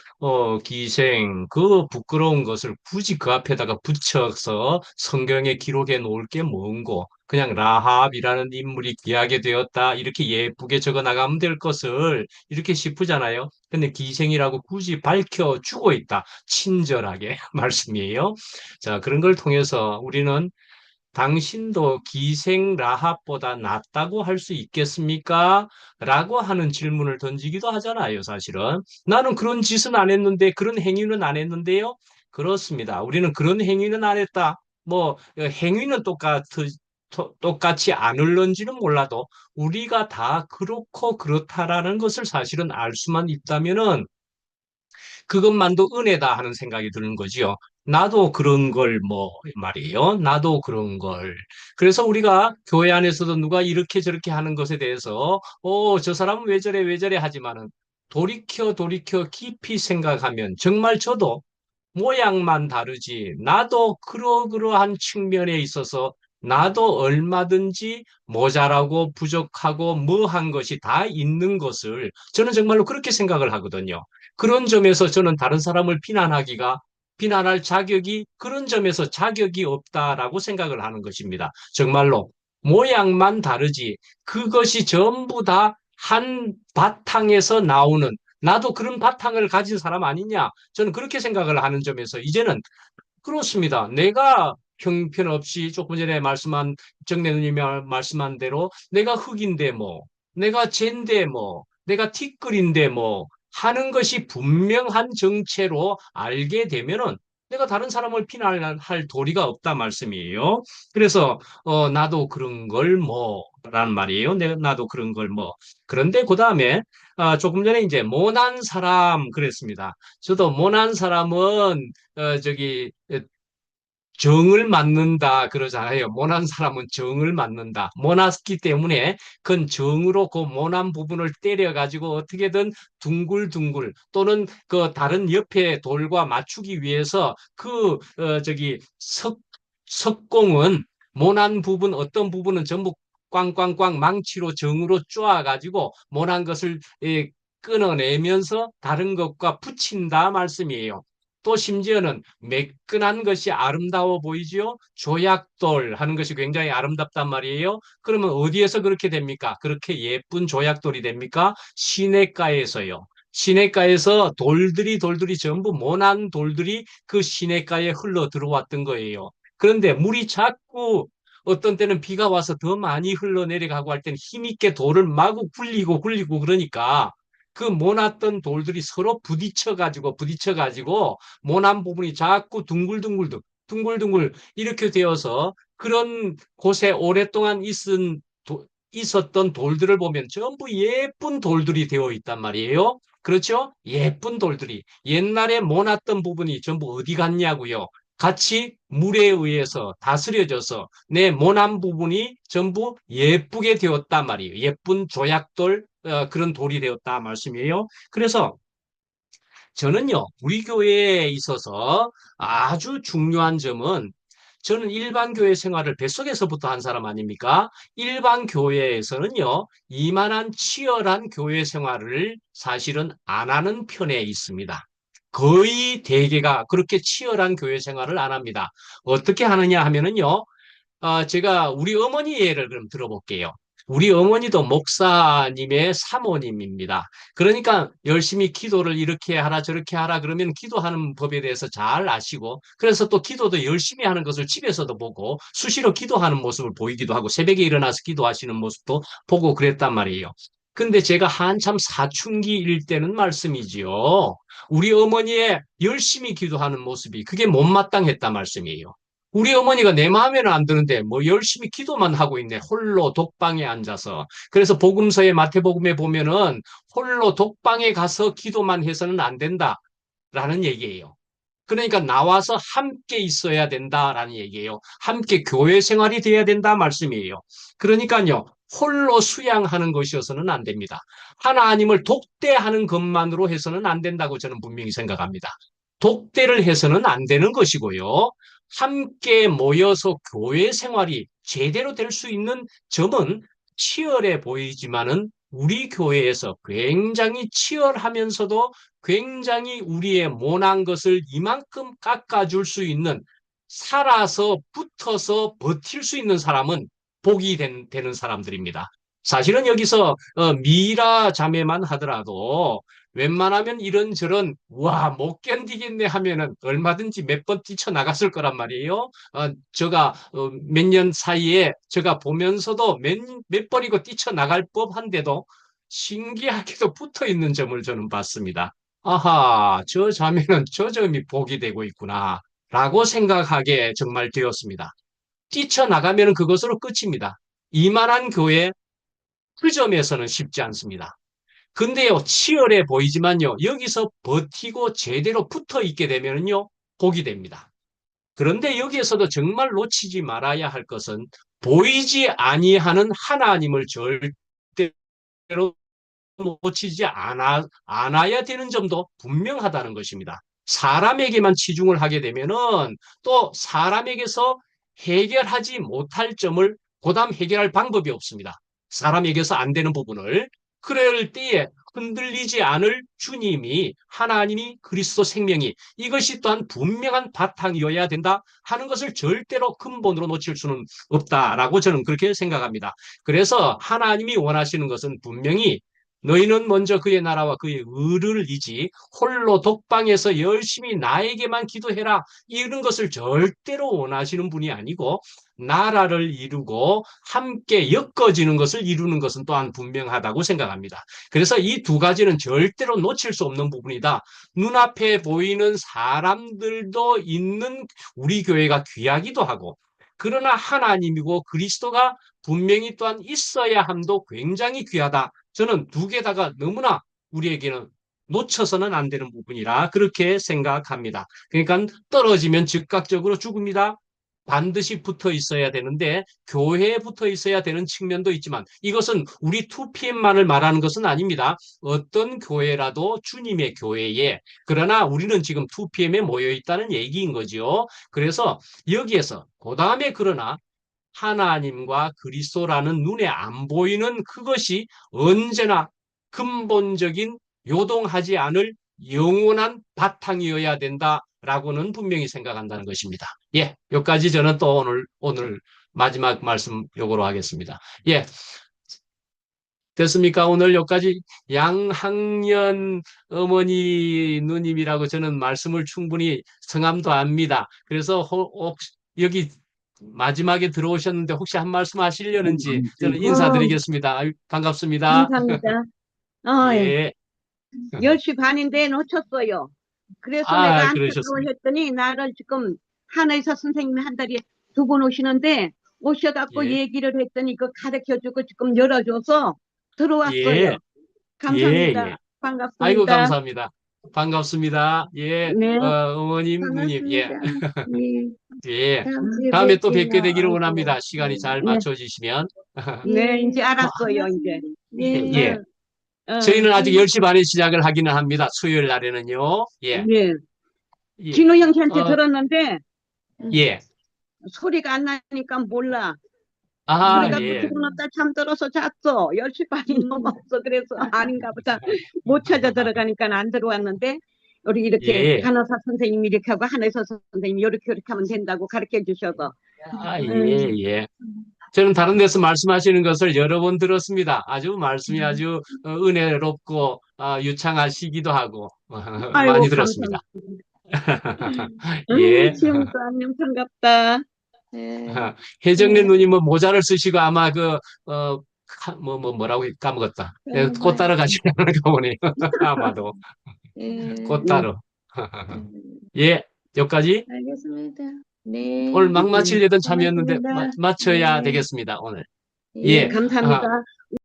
Speaker 2: 기생 그 부끄러운 것을 굳이 그 앞에다가 붙여서 성경에 기록해 놓을 게 뭔고 그냥 라합이라는 인물이 귀하게 되었다 이렇게 예쁘게 적어 나가면 될 것을 이렇게 싶으잖아요. 근데 기생이라고 굳이 밝혀주고 있다. 친절하게 말씀이에요. 자, 그런 걸 통해서 우리는 당신도 기생 라합보다 낫다고 할 수 있겠습니까? 라고 하는 질문을 던지기도 하잖아요, 사실은. 나는 그런 짓은 안 했는데, 그런 행위는 안 했는데요? 그렇습니다. 우리는 그런 행위는 안 했다. 뭐, 행위는 똑같이 않을런지는 몰라도, 우리가 다 그렇고 그렇다라는 것을 사실은 알 수만 있다면은, 그것만도 은혜다 하는 생각이 드는 거지요. 나도 그런 걸 뭐 말이에요. 나도 그런 걸. 그래서 우리가 교회 안에서도 누가 이렇게 저렇게 하는 것에 대해서 저 사람은 왜 저래 왜 저래 하지만은 돌이켜 깊이 생각하면 정말 저도 모양만 다르지. 나도 그러그러한 측면에 있어서 나도 얼마든지 모자라고 부족하고 뭐한 것이 다 있는 것을 저는 정말로 그렇게 생각을 하거든요. 그런 점에서 저는 다른 사람을 비난할 자격이 그런 점에서 자격이 없다라고 생각을 하는 것입니다. 정말로 모양만 다르지 그것이 전부 다 한 바탕에서 나오는 나도 그런 바탕을 가진 사람 아니냐? 저는 그렇게 생각을 하는 점에서 이제는 그렇습니다. 내가 형편없이 조금 전에 정래 누님이 말씀한 대로 내가 흑인데 뭐, 내가 젠데 뭐, 내가 티끌인데 뭐 하는 것이 분명한 정체로 알게 되면은 내가 다른 사람을 비난할 도리가 없다 말씀이에요. 그래서 나도 그런 걸 뭐란 말이에요. 나도 그런 걸 뭐. 그런데 그다음에 조금 전에 이제 모난 사람 그랬습니다. 저도 모난 사람은 저기 정을 맞는다 그러잖아요. 모난 사람은 정을 맞는다. 모났기 때문에 그건 정으로 그 모난 부분을 때려가지고 어떻게든 둥글둥글 또는 그 다른 옆에 돌과 맞추기 위해서 석공은 모난 부분 어떤 부분은 전부 꽝꽝꽝 망치로 정으로 쪼아가지고 모난 것을 끊어내면서 다른 것과 붙인다 말씀이에요. 또 심지어는 매끈한 것이 아름다워 보이지요? 조약돌 하는 것이 굉장히 아름답단 말이에요. 그러면 어디에서 그렇게 됩니까? 그렇게 예쁜 조약돌이 됩니까? 시냇가에서요. 시냇가에서 돌들이 전부 모난 돌들이 그 시냇가에 흘러 들어왔던 거예요. 그런데 물이 자꾸 어떤 때는 비가 와서 더 많이 흘러내려가고 할 때는 힘있게 돌을 마구 굴리고 그러니까 그 모났던 돌들이 서로 부딪혀가지고 모난 부분이 자꾸 둥글둥글 이렇게 되어서 그런 곳에 오랫동안 있었던 돌들을 보면 전부 예쁜 돌들이 되어 있단 말이에요. 그렇죠? 예쁜 돌들이. 옛날에 모났던 부분이 전부 어디 갔냐고요. 같이 물에 의해서 다스려져서 내 모난 부분이 전부 예쁘게 되었단 말이에요. 예쁜 조약돌, 그런 돌이 되었다 말씀이에요. 그래서 저는요, 우리 교회에 있어서 아주 중요한 점은 저는 일반 교회 생활을 뱃속에서부터 한 사람 아닙니까? 일반 교회에서는요, 이만한 치열한 교회 생활을 사실은 안 하는 편에 있습니다. 거의 대개가 그렇게 치열한 교회 생활을 안 합니다. 어떻게 하느냐 하면은요, 제가 우리 어머니 예를 그럼 들어볼게요. 우리 어머니도 목사님의 사모님입니다. 그러니까 열심히 기도를 이렇게 하라 저렇게 하라 그러면 기도하는 법에 대해서 잘 아시고 그래서 또 기도도 열심히 하는 것을 집에서도 보고 수시로 기도하는 모습을 보이기도 하고 새벽에 일어나서 기도하시는 모습도 보고 그랬단 말이에요. 근데 제가 한참 사춘기일 때는 말씀이지요. 우리 어머니의 열심히 기도하는 모습이 그게 못마땅했단 말씀이에요. 우리 어머니가 내 마음에는 안 드는데 뭐 열심히 기도만 하고 있네. 홀로 독방에 앉아서. 그래서 복음서의 마태복음에 보면은 홀로 독방에 가서 기도만 해서는 안 된다라는 얘기예요. 그러니까 나와서 함께 있어야 된다라는 얘기예요. 함께 교회 생활이 돼야 된다 말씀이에요. 그러니까요, 홀로 수양하는 것이어서는 안 됩니다. 하나님을 독대하는 것만으로 해서는 안 된다고 저는 분명히 생각합니다. 독대를 해서는 안 되는 것이고요. 함께 모여서 교회 생활이 제대로 될 수 있는 점은 치열해 보이지만은 우리 교회에서 굉장히 치열하면서도 굉장히 우리의 모난 것을 이만큼 깎아줄 수 있는, 살아서 붙어서 버틸 수 있는 사람은 복이 되는 사람들입니다. 사실은 여기서 미라 자매만 하더라도 웬만하면 이런저런 와 못 견디겠네 하면은 얼마든지 몇 번 뛰쳐나갔을 거란 말이에요. 제가 몇 년 사이에 제가 보면서도 몇 번이고 뛰쳐나갈 법한데도 신기하게도 붙어 있는 점을 저는 봤습니다. 아하, 저 자매는 저 점이 복이 되고 있구나 라고 생각하게 정말 되었습니다. 뛰쳐나가면 그것으로 끝입니다. 이만한 교회 그 점에서는 쉽지 않습니다. 근데요, 치열해 보이지만요, 여기서 버티고 제대로 붙어 있게 되면요, 복이 됩니다. 그런데 여기에서도 정말 놓치지 말아야 할 것은 보이지 아니하는 하나님을 절대로 놓치지 않아야 되는 점도 분명하다는 것입니다. 사람에게만 치중을 하게 되면은 또 사람에게서 해결하지 못할 점을 고담 해결할 방법이 없습니다. 사람에게서 안 되는 부분을. 그럴 때에 흔들리지 않을 주님이, 하나님이, 그리스도 생명이, 이것이 또한 분명한 바탕이어야 된다 하는 것을 절대로 근본으로 놓칠 수는 없다라고 저는 그렇게 생각합니다. 그래서 하나님이 원하시는 것은 분명히 너희는 먼저 그의 나라와 그의 의를 이지 홀로 독방에서 열심히 나에게만 기도해라, 이런 것을 절대로 원하시는 분이 아니고, 나라를 이루고 함께 엮어지는 것을 이루는 것은 또한 분명하다고 생각합니다. 그래서 이 두 가지는 절대로 놓칠 수 없는 부분이다. 눈앞에 보이는 사람들도 있는 우리 교회가 귀하기도 하고, 그러나 하나님이고 그리스도가 분명히 또한 있어야 함도 굉장히 귀하다. 저는 두 개다가 너무나 우리에게는 놓쳐서는 안 되는 부분이라 그렇게 생각합니다. 그러니까 떨어지면 즉각적으로 죽습니다. 반드시 붙어 있어야 되는데 교회에 붙어 있어야 되는 측면도 있지만, 이것은 우리 2PM만을 말하는 것은 아닙니다. 어떤 교회라도 주님의 교회에, 그러나 우리는 지금 2PM에 모여 있다는 얘기인 거죠. 그래서 여기에서 그 다음에 그러나 하나님과 그리스도라는 눈에 안 보이는 그것이 언제나 근본적인 요동하지 않을 영원한 바탕이어야 된다라고는 분명히 생각한다는 것입니다. 예, 여기까지 저는 또 오늘 마지막 말씀 요거로 하겠습니다. 예, 됐습니까? 오늘 여기까지 양학년 어머니 누님이라고 저는 말씀을 충분히 성함도 압니다. 그래서 여기 마지막에 들어오셨는데 혹시 한 말씀 하시려는지 저는 인사드리겠습니다. 아유, 반갑습니다.
Speaker 7: 감사합니다.
Speaker 2: 예.
Speaker 7: 10시 반인데 놓쳤어요. 그래서 내가 안
Speaker 2: 그러셨습니다.
Speaker 7: 했더니 나를 지금 한의사 선생님이 한 달에 2번 오시는데 오셔갖고
Speaker 2: 예.
Speaker 7: 얘기를 했더니 그 가르쳐주고 지금 열어줘서 들어왔어요.
Speaker 2: 예.
Speaker 7: 감사합니다.
Speaker 2: 예.
Speaker 7: 반갑습니다.
Speaker 2: 아이고, 감사합니다. 반갑습니다. 예.
Speaker 7: 네.
Speaker 2: 어머님, 누님, 예.
Speaker 7: 반갑습니다. 예.
Speaker 2: 예.
Speaker 7: 다음 주에
Speaker 2: 다음에 또
Speaker 7: 뵐게요.
Speaker 2: 뵙게 되기를
Speaker 7: 아이고.
Speaker 2: 원합니다. 시간이 잘
Speaker 7: 네.
Speaker 2: 맞춰지시면.
Speaker 7: 네, 이제 알았어요, 이제.
Speaker 2: 예. 저희는 아직 10시 반에 시작을 하기는 합니다. 수요일 날에는요. 예.
Speaker 7: 네.
Speaker 2: 예.
Speaker 7: 진호 형한테 들었는데
Speaker 2: 예.
Speaker 7: 소리가 안 나니까 몰라.
Speaker 2: 아,
Speaker 7: 그래갖고
Speaker 2: 예.
Speaker 7: 들어놨다 잠들어서 잤어. 10시 반이 넘었어. 그래서 아닌가 보다. 못 찾아 들어가니까 안 들어왔는데, 우리 이렇게
Speaker 2: 예.
Speaker 7: 간호사 선생님이 이렇게 하고 한의사 선생님이 이렇게 하면 된다고 가르쳐 주셔서.
Speaker 2: 아, 예, 예. 저는 다른 데서 말씀하시는 것을 여러 번 들었습니다. 아주 말씀이 아주 은혜롭고 유창하시기도 하고
Speaker 7: 아이고,
Speaker 2: 많이 들었습니다. 예.
Speaker 7: 지금도 안녕 반갑다.
Speaker 6: 네.
Speaker 2: 혜정래 누님은 모자를 쓰시고 아마 뭐라고 까먹었다. 꽃 따러 가시려는 거 보네요. 아마도 꽃 따러. 예, 여기까지.
Speaker 6: 알겠습니다. 네.
Speaker 2: 오늘 막 마치려던 참이었는데
Speaker 6: 고맙습니다.
Speaker 2: 맞춰야
Speaker 6: 네.
Speaker 2: 되겠습니다. 오늘.
Speaker 7: 예,
Speaker 2: 예.
Speaker 7: 감사합니다.